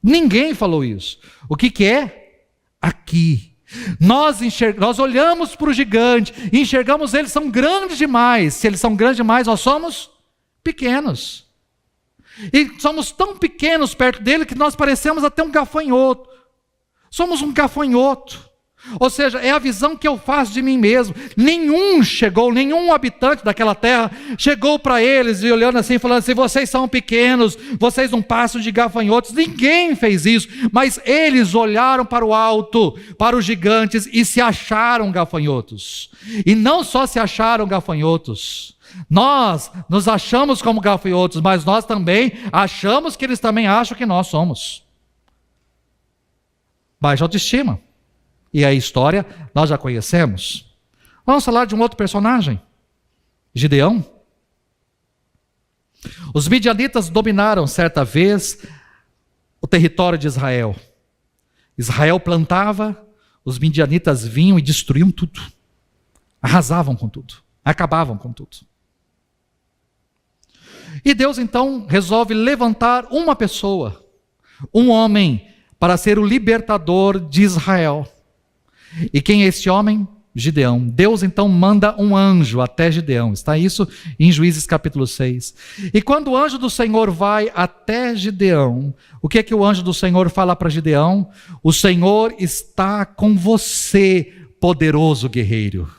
A: Ninguém falou isso. O que é? Aqui. Nós olhamos para o gigante e enxergamos eles são grandes demais. Se eles são grandes demais, nós somos pequenos. E somos tão pequenos perto dele que nós parecemos até um gafanhoto. Somos um gafanhoto. Ou seja, é a visão que eu faço de mim mesmo. Nenhum habitante daquela terra chegou para eles e olhando assim, falando assim: vocês são pequenos, vocês não passam de gafanhotos. Ninguém fez isso, mas eles olharam para o alto, para os gigantes, e se acharam gafanhotos. E não só se acharam gafanhotos, nós nos achamos como gafanhotos, mas nós também achamos que eles também acham que nós somos. Baixa autoestima. E a história nós já conhecemos. Vamos falar de um outro personagem, Gideão. Os midianitas dominaram certa vez o território de Israel. Israel plantava, os midianitas vinham e destruíam tudo. Arrasavam com tudo, acabavam com tudo. E Deus então resolve levantar uma pessoa, um homem, para ser o libertador de Israel. E quem é esse homem? Gideão. Deus então manda um anjo até Gideão. Está isso em Juízes capítulo 6. E quando o anjo do Senhor vai até Gideão, o que é que o anjo do Senhor fala para Gideão? O Senhor está com você, poderoso guerreiro.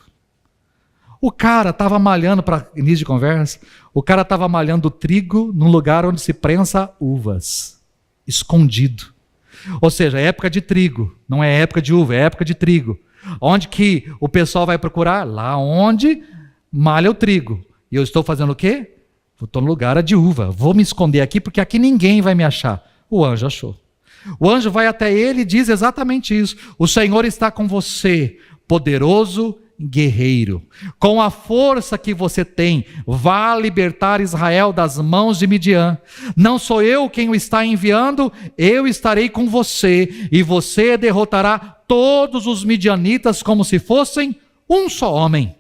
A: O cara estava malhando, para início de conversa, o cara estava malhando trigo num lugar onde se prensa uvas, escondido. Ou seja, é época de trigo, não é época de uva, é época de trigo. Onde que o pessoal vai procurar? Lá onde malha o trigo. E eu estou fazendo o quê? Estou no lugar de uva. Vou me esconder aqui porque aqui ninguém vai me achar. O anjo achou. O anjo vai até ele e diz exatamente isso. O Senhor está com você, poderoso guerreiro. Com a força que você tem, vá libertar Israel das mãos de Midian. Não sou eu quem o está enviando, eu estarei com você, e você derrotará todos os midianitas como se fossem um só homem.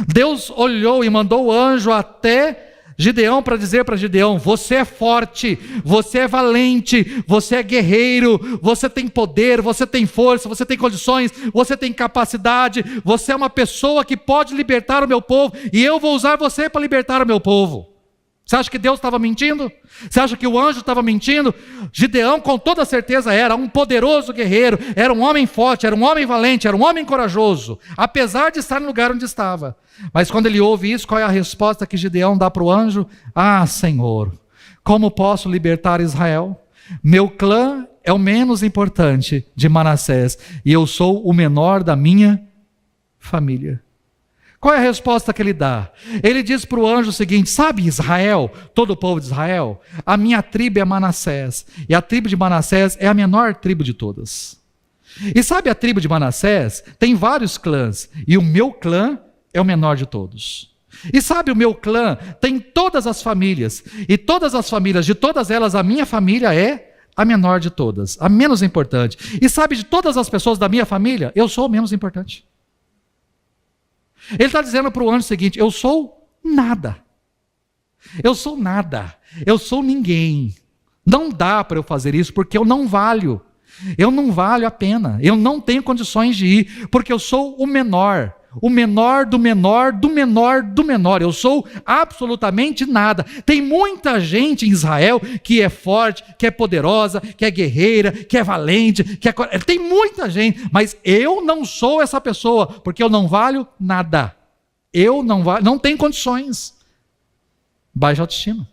A: Deus olhou e mandou o anjo até Gideão para dizer para Gideão: você é forte, você é valente, você é guerreiro, você tem poder, você tem força, você tem condições, você tem capacidade, você é uma pessoa que pode libertar o meu povo, e eu vou usar você para libertar o meu povo. Você acha que Deus estava mentindo? Você acha que o anjo estava mentindo? Gideão com toda certeza era um poderoso guerreiro, era um homem forte, era um homem valente, era um homem corajoso, apesar de estar no lugar onde estava. Mas quando ele ouve isso, qual é a resposta que Gideão dá para o anjo? Ah, Senhor, como posso libertar Israel? Meu clã é o menos importante de Manassés, e eu sou o menor da minha família. Qual é a resposta que ele dá? Ele diz para o anjo o seguinte: sabe Israel, todo o povo de Israel, a minha tribo é Manassés, e a tribo de Manassés é a menor tribo de todas. E sabe, a tribo de Manassés tem vários clãs, e o meu clã é o menor de todos. E sabe, o meu clã tem todas as famílias, e todas as famílias, de todas elas, a minha família é a menor de todas, a menos importante. E sabe, de todas as pessoas da minha família, eu sou o menos importante. Ele está dizendo para o anjo o seguinte: eu sou nada. Eu sou nada. Eu sou ninguém. Não dá para eu fazer isso porque eu não valho. Eu não valho a pena. Eu não tenho condições de ir porque eu sou o menor. O menor do menor do menor do menor. Eu sou absolutamente nada. Tem muita gente em Israel que é forte, que é poderosa, que é guerreira, que é valente, tem muita gente, mas eu não sou essa pessoa, porque eu não valho nada. Eu não tenho condições. Baixa autoestima.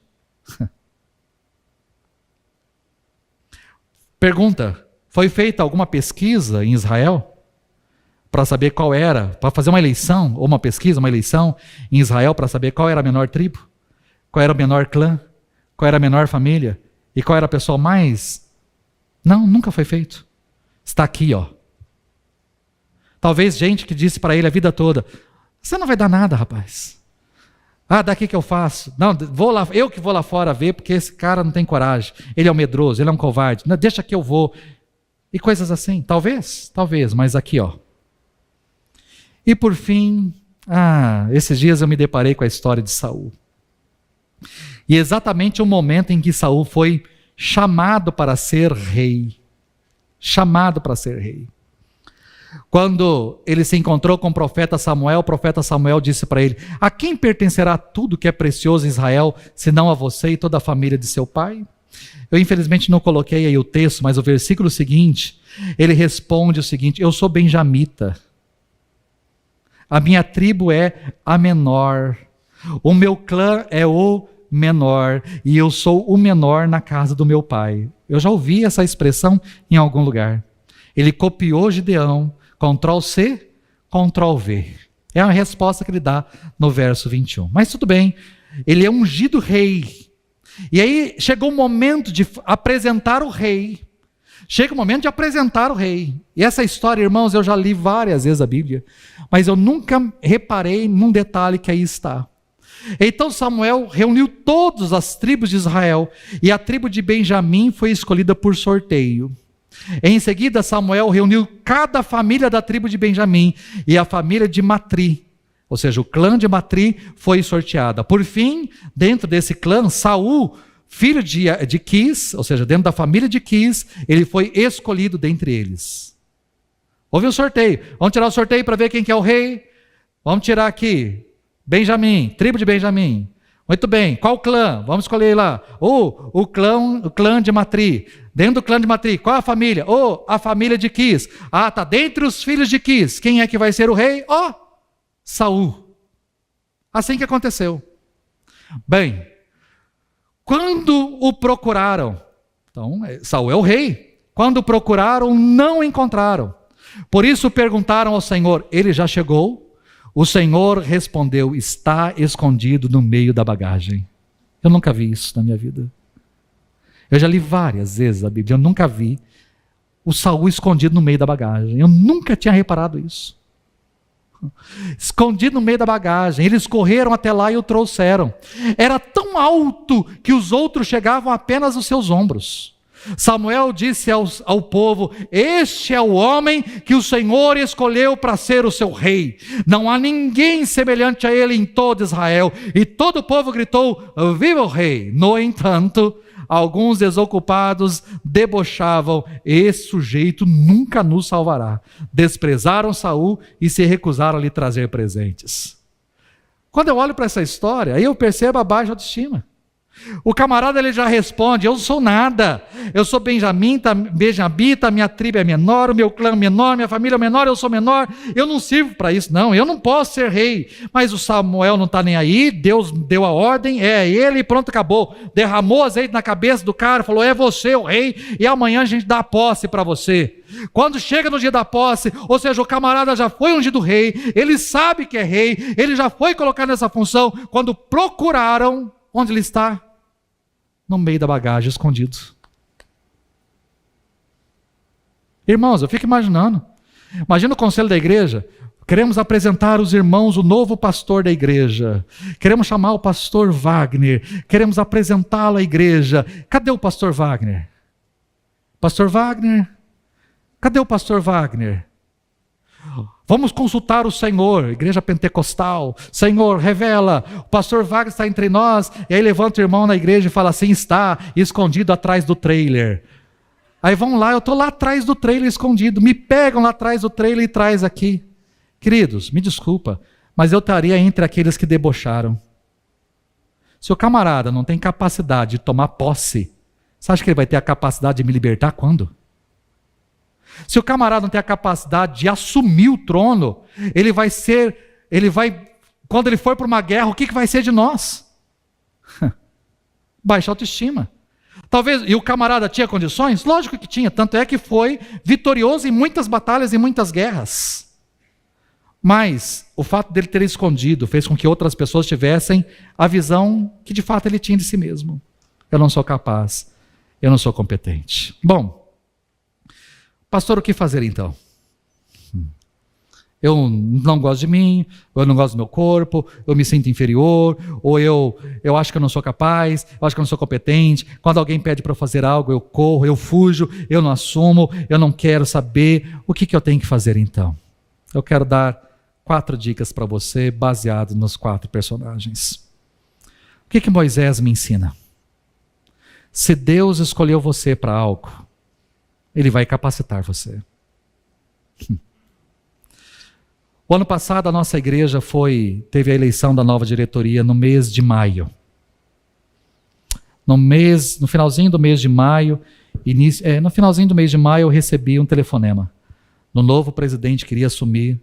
A: Pergunta: foi feita alguma pesquisa em Israel para saber qual era, para fazer uma eleição, ou uma pesquisa, uma eleição em Israel para saber qual era a menor tribo, qual era o menor clã, qual era a menor família, e qual era a pessoa mais... Não, nunca foi feito. Está aqui, ó. Talvez gente que disse para ele a vida toda: você não vai dar nada, rapaz. Ah, daqui que eu faço. Não, vou lá, eu que vou lá fora ver, porque esse cara não tem coragem. Ele é um medroso, ele é um covarde. Não, deixa que eu vou. E coisas assim. Talvez, mas aqui, ó. E por fim, esses dias eu me deparei com a história de Saul. E exatamente o momento em que Saul foi chamado para ser rei. Chamado para ser rei. Quando ele se encontrou com o profeta Samuel disse para ele: a quem pertencerá tudo que é precioso em Israel, senão a você e toda a família de seu pai? Eu infelizmente não coloquei aí o texto, mas o versículo seguinte, ele responde o seguinte: eu sou benjamita. A minha tribo é a menor, o meu clã é o menor, e eu sou o menor na casa do meu pai. Eu já ouvi essa expressão em algum lugar. Ele copiou Gideão, Ctrl+C, Ctrl+V. É a resposta que ele dá no verso 21. Mas tudo bem, ele é ungido rei. E aí chegou o momento de apresentar o rei. Chega o momento de apresentar o rei. E essa história, irmãos, eu já li várias vezes a Bíblia, mas eu nunca reparei num detalhe que aí está. Então Samuel reuniu todas as tribos de Israel, e a tribo de Benjamim foi escolhida por sorteio. Em seguida, Samuel reuniu cada família da tribo de Benjamim, e a família de Matri, ou seja, o clã de Matri, foi sorteada. Por fim, dentro desse clã, Saul, filho de Quis, ou seja, dentro da família de Quis, ele foi escolhido dentre eles. Houve um sorteio. Vamos tirar o sorteio para ver quem que é o rei? Vamos tirar aqui. Benjamim, tribo de Benjamim. Muito bem, qual clã? Vamos escolher lá. O clã de Matri. Dentro do clã de Matri, qual a família? A família de Quis. Tá, dentre os filhos de Quis, quem é que vai ser o rei? Saul. Assim que aconteceu. Bem, quando o procuraram, então Saul é o rei, quando o procuraram, não encontraram. Por isso perguntaram ao Senhor: ele já chegou? O Senhor respondeu: está escondido no meio da bagagem. Eu nunca vi isso na minha vida. Eu já li várias vezes a Bíblia, eu nunca vi o Saul escondido no meio da bagagem. Eu nunca tinha reparado isso. Escondido no meio da bagagem. Eles correram até lá e o trouxeram. Era tão alto que os outros chegavam apenas aos seus ombros. Samuel disse ao povo: este é o homem que o Senhor escolheu para ser o seu rei. Não há ninguém semelhante a ele em todo Israel. E todo o povo gritou: viva o rei! No entanto, alguns desocupados debochavam: esse sujeito nunca nos salvará. Desprezaram Saul e se recusaram a lhe trazer presentes. Quando eu olho para essa história, aí eu percebo a baixa autoestima. O camarada ele já responde: eu sou nada, eu sou benjamita, minha tribo é menor, o meu clã é menor, minha família é menor, eu sou menor, eu não sirvo para isso não, eu não posso ser rei. Mas o Samuel não está nem aí, Deus deu a ordem, é ele e pronto, acabou. Derramou azeite na cabeça do cara, falou: é você o rei, e amanhã a gente dá a posse para você. Quando chega no dia da posse, ou seja, o camarada já foi ungido rei, ele sabe que é rei, ele já foi colocado nessa função. Quando procuraram, onde ele está? No meio da bagagem, escondido. Irmãos, eu fico imaginando. Imagina o conselho da igreja. Queremos apresentar os irmãos o novo pastor da igreja. Queremos chamar o pastor Wagner. Queremos apresentá-lo à igreja. Cadê o pastor Wagner? Pastor Wagner? Cadê o pastor Wagner? Vamos consultar o Senhor, igreja pentecostal. Senhor, revela, o pastor Wagner está entre nós. E aí levanta o irmão na igreja e fala assim: está escondido atrás do trailer. Aí vão lá, eu estou lá atrás do trailer escondido. Me pegam lá atrás do trailer e traz aqui. Queridos, me desculpa, mas eu estaria entre aqueles que debocharam. Se o camarada não tem capacidade de tomar posse, você acha que ele vai ter a capacidade de me libertar quando? Se o camarada não tem a capacidade de assumir o trono, quando ele for para uma guerra, o que vai ser de nós? Baixa autoestima. Talvez, e o camarada tinha condições? Lógico que tinha, tanto é que foi vitorioso em muitas batalhas e muitas guerras. Mas o fato dele ter escondido fez com que outras pessoas tivessem a visão que de fato ele tinha de si mesmo. Eu não sou capaz, eu não sou competente. Bom, pastor, o que fazer então? Eu não gosto de mim, eu não gosto do meu corpo, eu me sinto inferior, ou eu acho que eu não sou capaz, eu acho que eu não sou competente. Quando alguém pede para eu fazer algo, eu corro, eu fujo, eu não assumo, eu não quero saber. O que eu tenho que fazer então? Eu quero dar 4 dicas para você, baseado nos 4 personagens. O que Moisés me ensina? Se Deus escolheu você para algo, Ele vai capacitar você. O ano passado a nossa igreja teve a eleição da nova diretoria no mês de maio. No finalzinho do mês de maio, no finalzinho do mês de maio eu recebi um telefonema. O novo presidente queria assumir,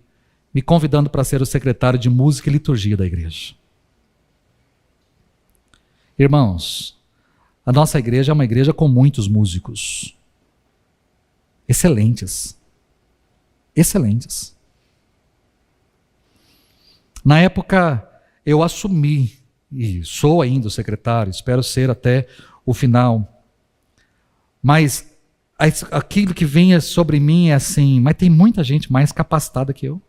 A: me convidando para ser o secretário de música e liturgia da igreja. Irmãos, a nossa igreja é uma igreja com muitos músicos. Excelentes. Excelentes. Na época, eu assumi, e sou ainda o secretário, espero ser até o final. Mas aquilo que vinha sobre mim é assim: mas tem muita gente mais capacitada que eu.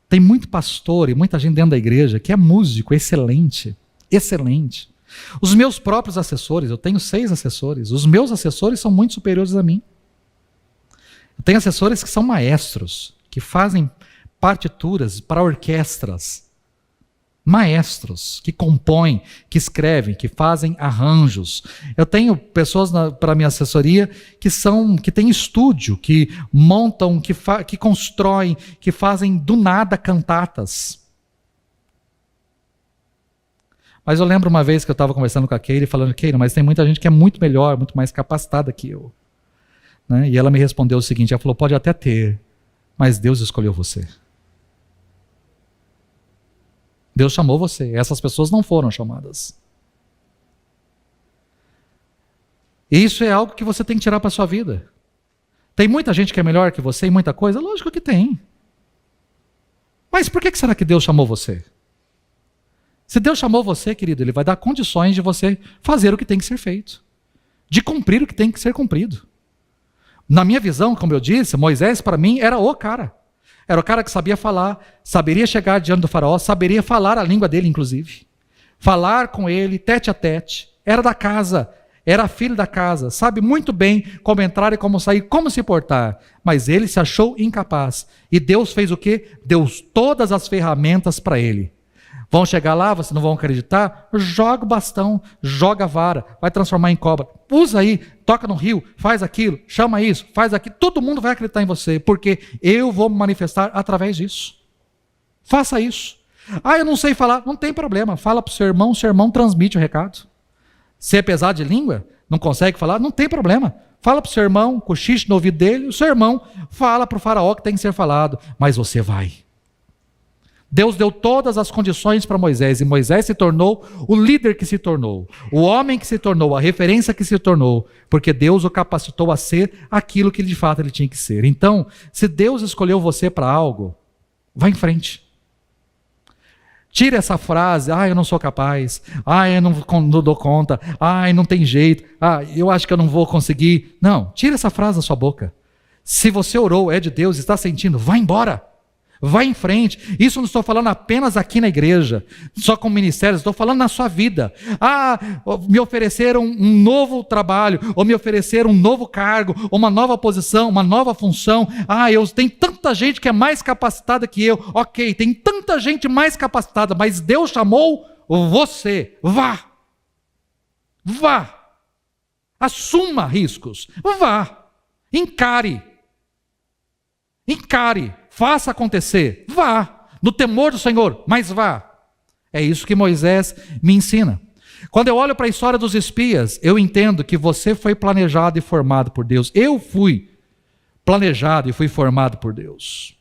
A: Tem muito pastor e muita gente dentro da igreja que é músico excelente, excelente. Os meus próprios assessores, eu tenho 6 assessores, os meus assessores são muito superiores a mim. Eu tenho assessores que são maestros, que fazem partituras para orquestras, maestros que compõem, que escrevem, que fazem arranjos. Eu tenho pessoas para minha assessoria que têm estúdio, que montam, que constroem, que fazem do nada cantatas. Mas eu lembro uma vez que eu estava conversando com a Keira, falando: Keira, mas tem muita gente que é muito melhor, muito mais capacitada que eu. Né? E ela me respondeu o seguinte, ela falou: pode até ter, mas Deus escolheu você. Deus chamou você, essas pessoas não foram chamadas. E isso é algo que você tem que tirar para a sua vida. Tem muita gente que é melhor que você em muita coisa? Lógico que tem. Mas por que será que Deus chamou você? Se Deus chamou você, querido, Ele vai dar condições de você fazer o que tem que ser feito. de cumprir o que tem que ser cumprido. Na minha visão, como eu disse, Moisés para mim era o cara. Era o cara que sabia falar, saberia chegar diante do faraó, saberia falar a língua dele, inclusive. Falar com ele, tete a tete. Era da casa, era filho da casa, sabe muito bem como entrar e como sair, como se portar. Mas ele se achou incapaz. E Deus fez o quê? Deu todas as ferramentas para ele. Vão chegar lá, vocês não vão acreditar? Joga o bastão, joga a vara, vai transformar em cobra. Usa aí, toca no rio, faz aquilo, chama isso, faz aquilo. Todo mundo vai acreditar em você, porque eu vou me manifestar através disso. Faça isso. Ah, eu não sei falar. Não tem problema, fala para o seu irmão transmite o recado. Se é pesado de língua, não consegue falar, não tem problema. Fala para o seu irmão, cochiche no ouvido dele, o seu irmão fala para o faraó que tem que ser falado, mas você vai. Deus deu todas as condições para Moisés, e Moisés se tornou o líder que se tornou, o homem que se tornou, a referência que se tornou, porque Deus o capacitou a ser aquilo que de fato ele tinha que ser. Então, se Deus escolheu você para algo, vá em frente. Tire essa frase, eu não sou capaz, eu não dou conta, não tem jeito, eu acho que eu não vou conseguir. Não, tire essa frase da sua boca. Se você orou, é de Deus, está sentindo, vá embora. Vai em frente. Isso não estou falando apenas aqui na igreja, só com ministérios, estou falando na sua vida. Me ofereceram um novo trabalho, ou me ofereceram um novo cargo, uma nova posição, uma nova função. Tem tanta gente que é mais capacitada que eu. Ok, tem tanta gente mais capacitada, mas Deus chamou você. Vá. Vá. Assuma riscos. Vá. Encare. Faça acontecer, vá, no temor do Senhor, mas vá. É isso que Moisés me ensina. Quando eu olho para a história dos espias, eu entendo que você foi planejado e formado por Deus. Eu fui planejado e fui formado por Deus.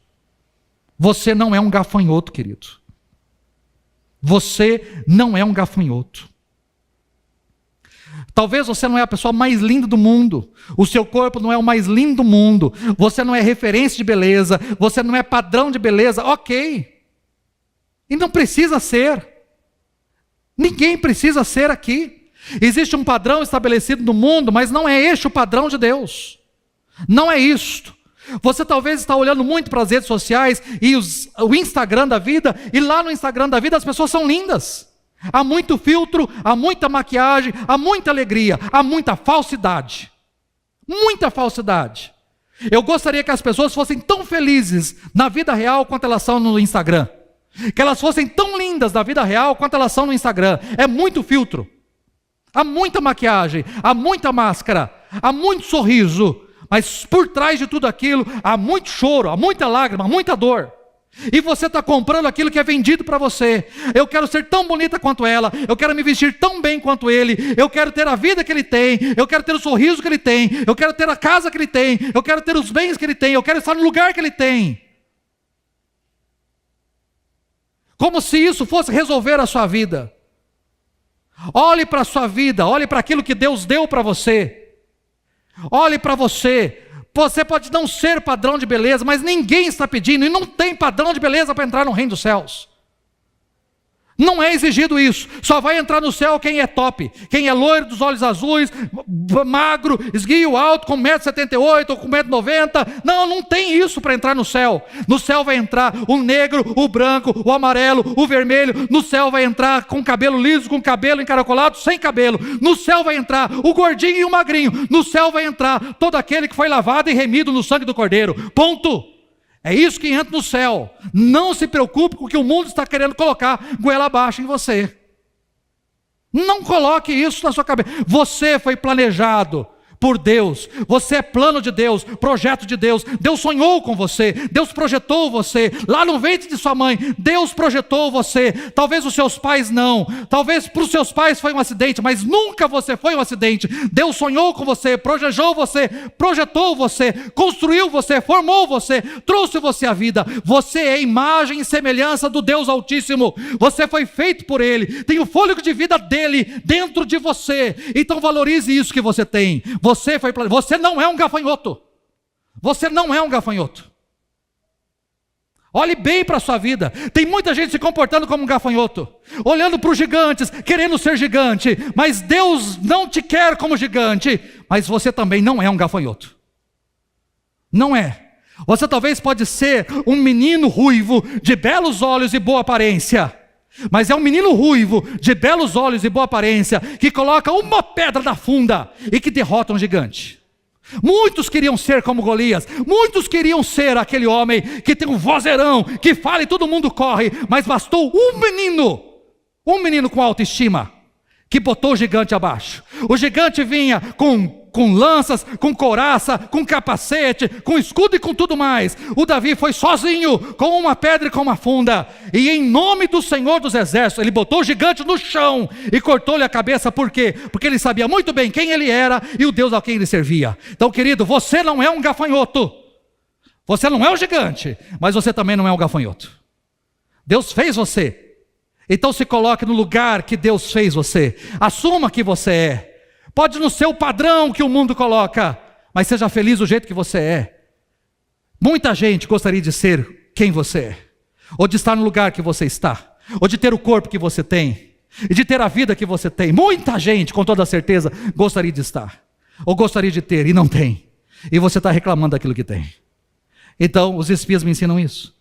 A: Você não é um gafanhoto, querido. Você não é um gafanhoto. Talvez você não é a pessoa mais linda do mundo, o seu corpo não é o mais lindo do mundo, você não é referência de beleza, você não é padrão de beleza, ok. E não precisa ser. Ninguém precisa ser aqui. Existe um padrão estabelecido no mundo, mas não é este o padrão de Deus. Não é isto. Você talvez está olhando muito para as redes sociais e o Instagram da vida, e lá no Instagram da vida as pessoas são lindas. Há muito filtro, há muita maquiagem, há muita alegria, há muita falsidade. Muita falsidade. Eu gostaria que as pessoas fossem tão felizes na vida real quanto elas são no Instagram. Que elas fossem tão lindas na vida real quanto elas são no Instagram. É muito filtro. Há muita maquiagem, há muita máscara, há muito sorriso. Mas por trás de tudo aquilo, há muito choro, há muita lágrima, há muita dor. E você está comprando aquilo que é vendido para você. Eu quero ser tão bonita quanto ela, eu quero me vestir tão bem quanto ele, eu quero ter a vida que ele tem, eu quero ter o sorriso que ele tem, eu quero ter a casa que ele tem, eu quero ter os bens que ele tem, eu quero estar no lugar que ele tem. Como se isso fosse resolver a sua vida. Olhe para a sua vida, olhe para aquilo que Deus deu para você. Olhe para você. Você pode não ser padrão de beleza, mas ninguém está pedindo, e não tem padrão de beleza para entrar no reino dos céus. Não é exigido isso. Só vai entrar no céu quem é top, quem é loiro, dos olhos azuis, magro, esguio, alto, com 1,78 m ou com 1,90 m. Não tem isso para entrar no céu. No céu vai entrar o negro, o branco, o amarelo, o vermelho. No céu vai entrar com cabelo liso, com cabelo encaracolado, sem cabelo. No céu vai entrar o gordinho e o magrinho. No céu vai entrar todo aquele que foi lavado e remido no sangue do Cordeiro. Ponto. É isso que entra no céu. Não se preocupe com o que o mundo está querendo colocar goela abaixo em você. Não coloque isso na sua cabeça. Você foi planejado por Deus, você é plano de Deus, projeto de Deus. Deus sonhou com você, Deus projetou você, lá no ventre de sua mãe, Deus projetou você. Talvez os seus pais não, talvez para os seus pais foi um acidente, mas nunca você foi um acidente. Deus sonhou com você, projetou você, projetou você, construiu você, formou você, trouxe você à vida. Você é imagem e semelhança do Deus Altíssimo, você foi feito por Ele, tem o fôlego de vida dEle dentro de você. Então valorize isso que você tem. Você não é um gafanhoto. Você não é um gafanhoto. Olhe bem para a sua vida. Tem muita gente se comportando como um gafanhoto, olhando para os gigantes, querendo ser gigante, mas Deus não te quer como gigante, mas você também não é um gafanhoto. Não é. Você talvez pode ser um menino ruivo, de belos olhos e boa aparência, mas é um menino ruivo, de belos olhos e boa aparência, que coloca uma pedra na funda e que derrota um gigante. Muitos queriam ser como Golias, muitos queriam ser aquele homem que tem um vozeirão, que fala e todo mundo corre, mas bastou um menino com autoestima, que botou o gigante abaixo. O gigante vinha com lanças, com couraça, com capacete, com escudo e com tudo mais. O Davi foi sozinho, com uma pedra e com uma funda, e em nome do Senhor dos Exércitos, ele botou o gigante no chão e cortou-lhe a cabeça. Por quê? Porque ele sabia muito bem quem ele era e o Deus a quem ele servia. Então, querido, você não é um gafanhoto, você não é um gigante, mas você também não é um gafanhoto. Deus fez você, então se coloque no lugar que Deus fez você, assuma que você é. Pode não ser o padrão que o mundo coloca, mas seja feliz do jeito que você é. Muita gente gostaria de ser quem você é, ou de estar no lugar que você está, ou de ter o corpo que você tem, e de ter a vida que você tem. Muita gente, com toda certeza, gostaria de estar, ou gostaria de ter, e não tem. E você está reclamando daquilo que tem. Então, os espias me ensinam isso.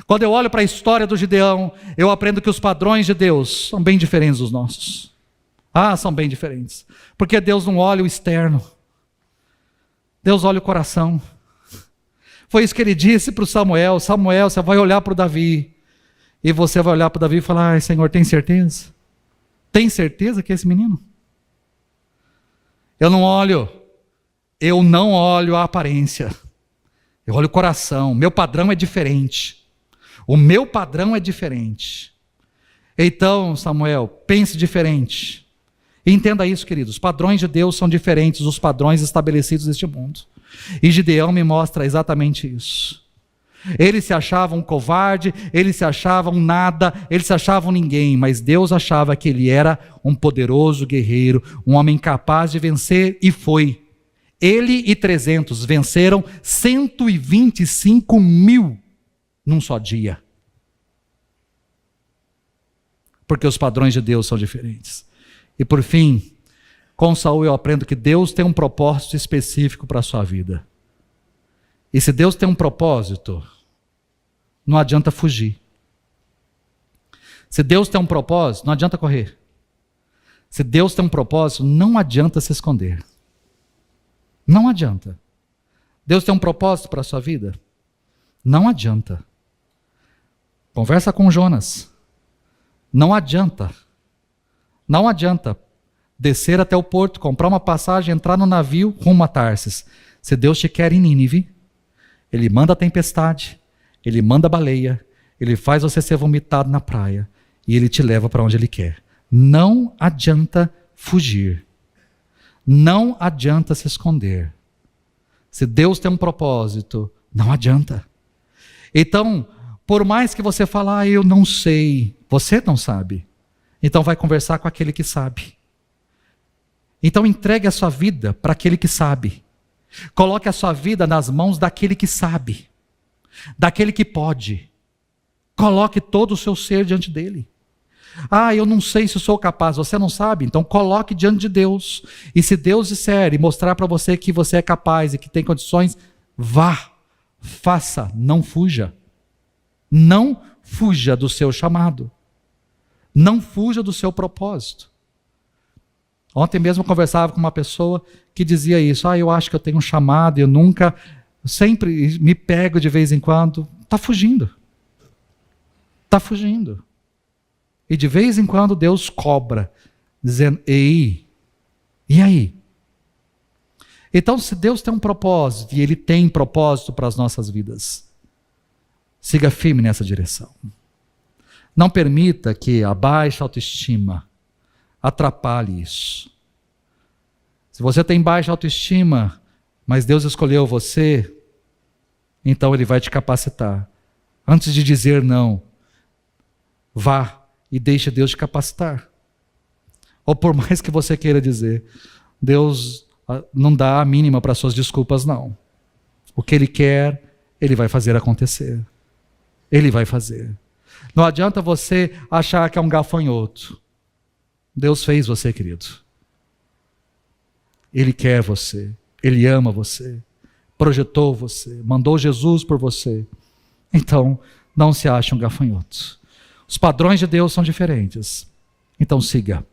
A: Quando eu olho para a história do Gideão, eu aprendo que os padrões de Deus são bem diferentes dos nossos. São bem diferentes. Porque Deus não olha o externo, Deus olha o coração. Foi isso que ele disse para o Samuel: Samuel, você vai olhar para o Davi, e você vai olhar para o Davi e falar: ai, Senhor, tem certeza? Tem certeza que é esse menino? Eu não olho a aparência, eu olho o coração. Meu padrão é diferente. O meu padrão é diferente. Então, Samuel, pense diferente. Entenda isso, queridos. Os padrões de Deus são diferentes dos padrões estabelecidos neste mundo. E Gideão me mostra exatamente isso. Ele se achava um covarde, ele se achava um nada, ele se achava um ninguém, mas Deus achava que ele era um poderoso guerreiro, um homem capaz de vencer, e foi. Ele e 300 venceram 125 mil num só dia. Porque os padrões de Deus são diferentes. E por fim, com Saul eu aprendo que Deus tem um propósito específico para a sua vida. E se Deus tem um propósito, não adianta fugir. Se Deus tem um propósito, não adianta correr. Se Deus tem um propósito, não adianta se esconder. Não adianta. Deus tem um propósito para a sua vida? Não adianta. Conversa com Jonas. Não adianta. Não adianta descer até o porto, comprar uma passagem, entrar no navio rumo a Tarsis. Se Deus te quer em Nínive, Ele manda a tempestade, Ele manda a baleia, Ele faz você ser vomitado na praia e Ele te leva para onde Ele quer. Não adianta fugir. Não adianta se esconder. Se Deus tem um propósito, não adianta. Então, por mais que você fale, eu não sei, você não sabe. Então vai conversar com aquele que sabe. Então entregue a sua vida para aquele que sabe. Coloque a sua vida nas mãos daquele que sabe, daquele que pode. Coloque todo o seu ser diante dele. Eu não sei se sou capaz. Você não sabe? Então coloque diante de Deus. E se Deus disser e mostrar para você que você é capaz e que tem condições, vá, faça, não fuja. Não fuja do seu chamado. Não fuja do seu propósito. Ontem mesmo eu conversava com uma pessoa que dizia isso. Eu acho que eu tenho um chamado, eu sempre me pego de vez em quando. Está fugindo. Está fugindo. E de vez em quando Deus cobra, dizendo, ei, e aí? Então, se Deus tem um propósito, e Ele tem propósito para as nossas vidas, siga firme nessa direção. Não permita que a baixa autoestima atrapalhe isso. Se você tem baixa autoestima, mas Deus escolheu você, então Ele vai te capacitar. Antes de dizer não, vá e deixe Deus te capacitar. Ou por mais que você queira dizer, Deus não dá a mínima para suas desculpas, não. O que Ele quer, Ele vai fazer acontecer. Ele vai fazer. Não adianta você achar que é um gafanhoto. Deus fez você, querido. Ele quer você. Ele ama você. Projetou você. Mandou Jesus por você. Então, não se ache um gafanhoto. Os padrões de Deus são diferentes. Então siga.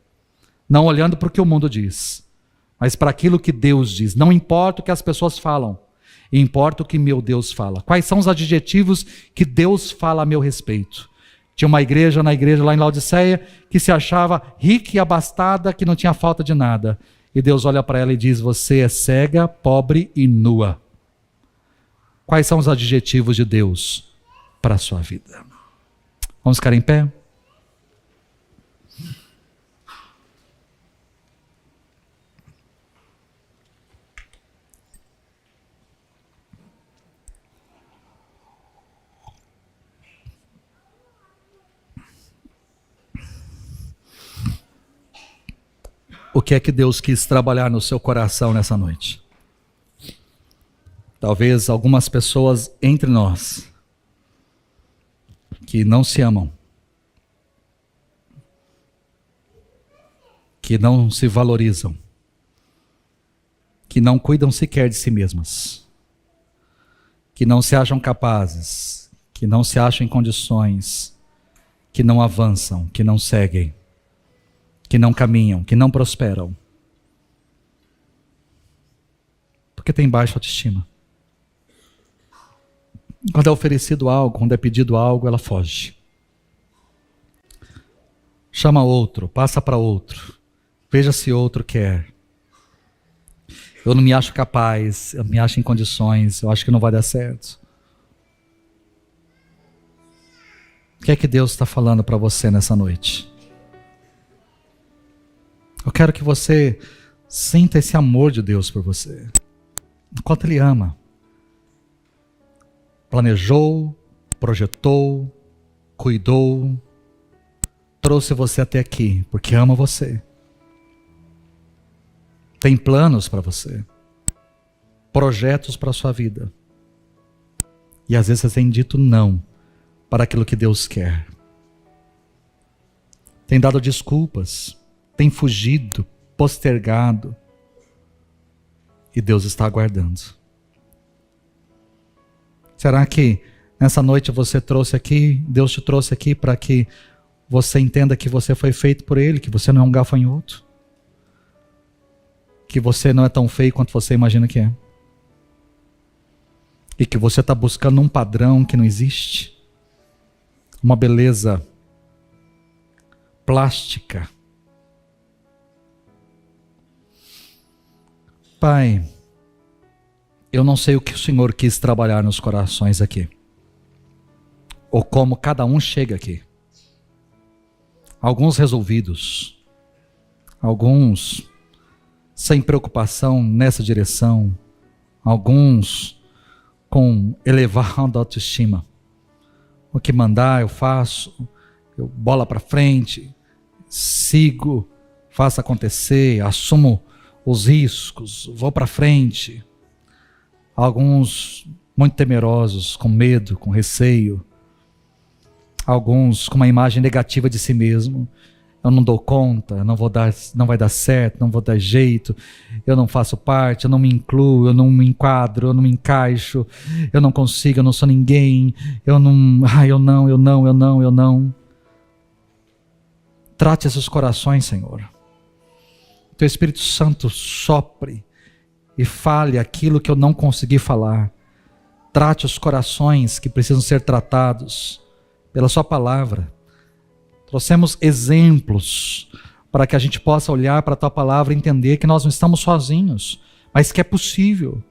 A: Não olhando para o que o mundo diz, mas para aquilo que Deus diz. Não importa o que as pessoas falam. Importa o que meu Deus fala. Quais são os adjetivos que Deus fala a meu respeito? Tinha uma igreja lá em Laodiceia que se achava rica e abastada, que não tinha falta de nada. E Deus olha para ela e diz: você é cega, pobre e nua. Quais são os adjetivos de Deus para a sua vida? Vamos ficar em pé? O que é que Deus quis trabalhar no seu coração nessa noite? Talvez algumas pessoas entre nós que não se amam, que não se valorizam, que não cuidam sequer de si mesmas, que não se acham capazes, que não se acham em condições, que não avançam, que não seguem, que não caminham, que não prosperam, porque tem baixa autoestima. Quando é oferecido algo, quando é pedido algo, ela foge. Chama outro, passa para outro, veja se outro quer. Eu não me acho capaz, eu me acho em condições, eu acho que não vai dar certo. O que é que Deus está falando para você nessa noite? Eu quero que você sinta esse amor de Deus por você. Enquanto Ele ama. Planejou, projetou, cuidou, trouxe você até aqui, porque ama você. Tem planos para você. Projetos para a sua vida. E às vezes você tem dito não para aquilo que Deus quer. Tem dado desculpas. Tem fugido, postergado. E Deus está aguardando. Será que nessa noite você trouxe aqui, Deus te trouxe aqui para que você entenda que você foi feito por Ele, que você não é um gafanhoto, que você não é tão feio quanto você imagina que é, e que você está buscando um padrão que não existe, uma beleza plástica. Pai, eu não sei o que o Senhor quis trabalhar nos corações aqui, ou como cada um chega aqui. Alguns resolvidos, alguns sem preocupação nessa direção, alguns com elevada autoestima. O que mandar eu faço, eu bola para frente, sigo, faço acontecer, assumo os riscos, vou para frente. Alguns muito temerosos, com medo, com receio. Alguns com uma imagem negativa de si mesmo. Eu não dou conta, não vai dar certo, não vou dar jeito, eu não faço parte, eu não me incluo, eu não me enquadro, eu não me encaixo, eu não consigo, eu não sou ninguém, eu não. Trate esses corações, Senhor. Teu Espírito Santo sopre e fale aquilo que eu não consegui falar. Trate os corações que precisam ser tratados pela sua palavra. Trouxemos exemplos para que a gente possa olhar para a tua palavra e entender que nós não estamos sozinhos, mas que é possível.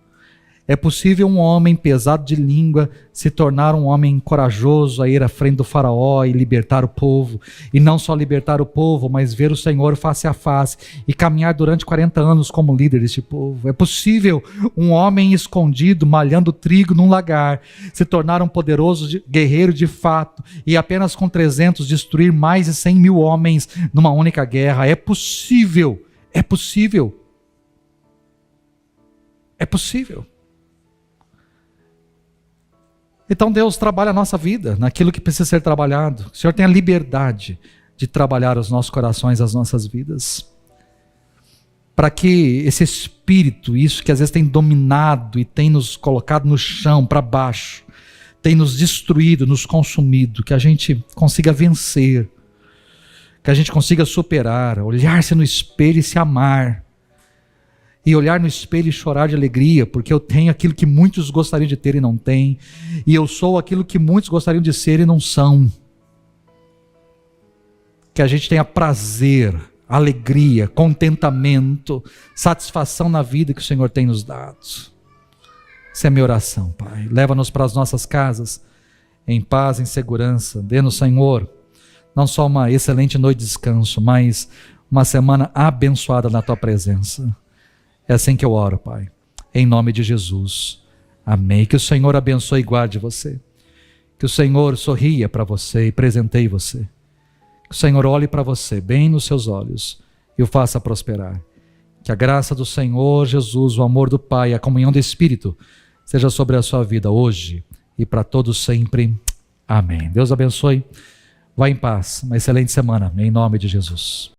A: É possível um homem pesado de língua se tornar um homem corajoso a ir à frente do faraó e libertar o povo. E não só libertar o povo, mas ver o Senhor face a face e caminhar durante 40 anos como líder deste povo. É possível um homem escondido, malhando trigo num lagar, se tornar um poderoso guerreiro de fato e apenas com 300 destruir mais de 100 mil homens numa única guerra. É possível. É possível. É possível. Então Deus trabalha a nossa vida, naquilo que precisa ser trabalhado. O Senhor tem a liberdade de trabalhar os nossos corações, as nossas vidas. Para que esse espírito, isso que às vezes tem dominado e tem nos colocado no chão, para baixo, tem nos destruído, nos consumido, que a gente consiga vencer, que a gente consiga superar, olhar-se no espelho e se amar, e olhar no espelho e chorar de alegria, porque eu tenho aquilo que muitos gostariam de ter e não têm, e eu sou aquilo que muitos gostariam de ser e não são. Que a gente tenha prazer, alegria, contentamento, satisfação na vida que o Senhor tem nos dado. Essa é a minha oração, Pai. Leva-nos para as nossas casas, em paz, em segurança. Dê-nos, Senhor, não só uma excelente noite de descanso, mas uma semana abençoada na Tua presença. É assim que eu oro, Pai. Em nome de Jesus. Amém. Que o Senhor abençoe e guarde você. Que o Senhor sorria para você e presenteie você. Que o Senhor olhe para você bem nos seus olhos e o faça prosperar. Que a graça do Senhor Jesus, o amor do Pai e a comunhão do Espírito seja sobre a sua vida hoje e para todos sempre. Amém. Deus abençoe. Vá em paz. Uma excelente semana. Em nome de Jesus.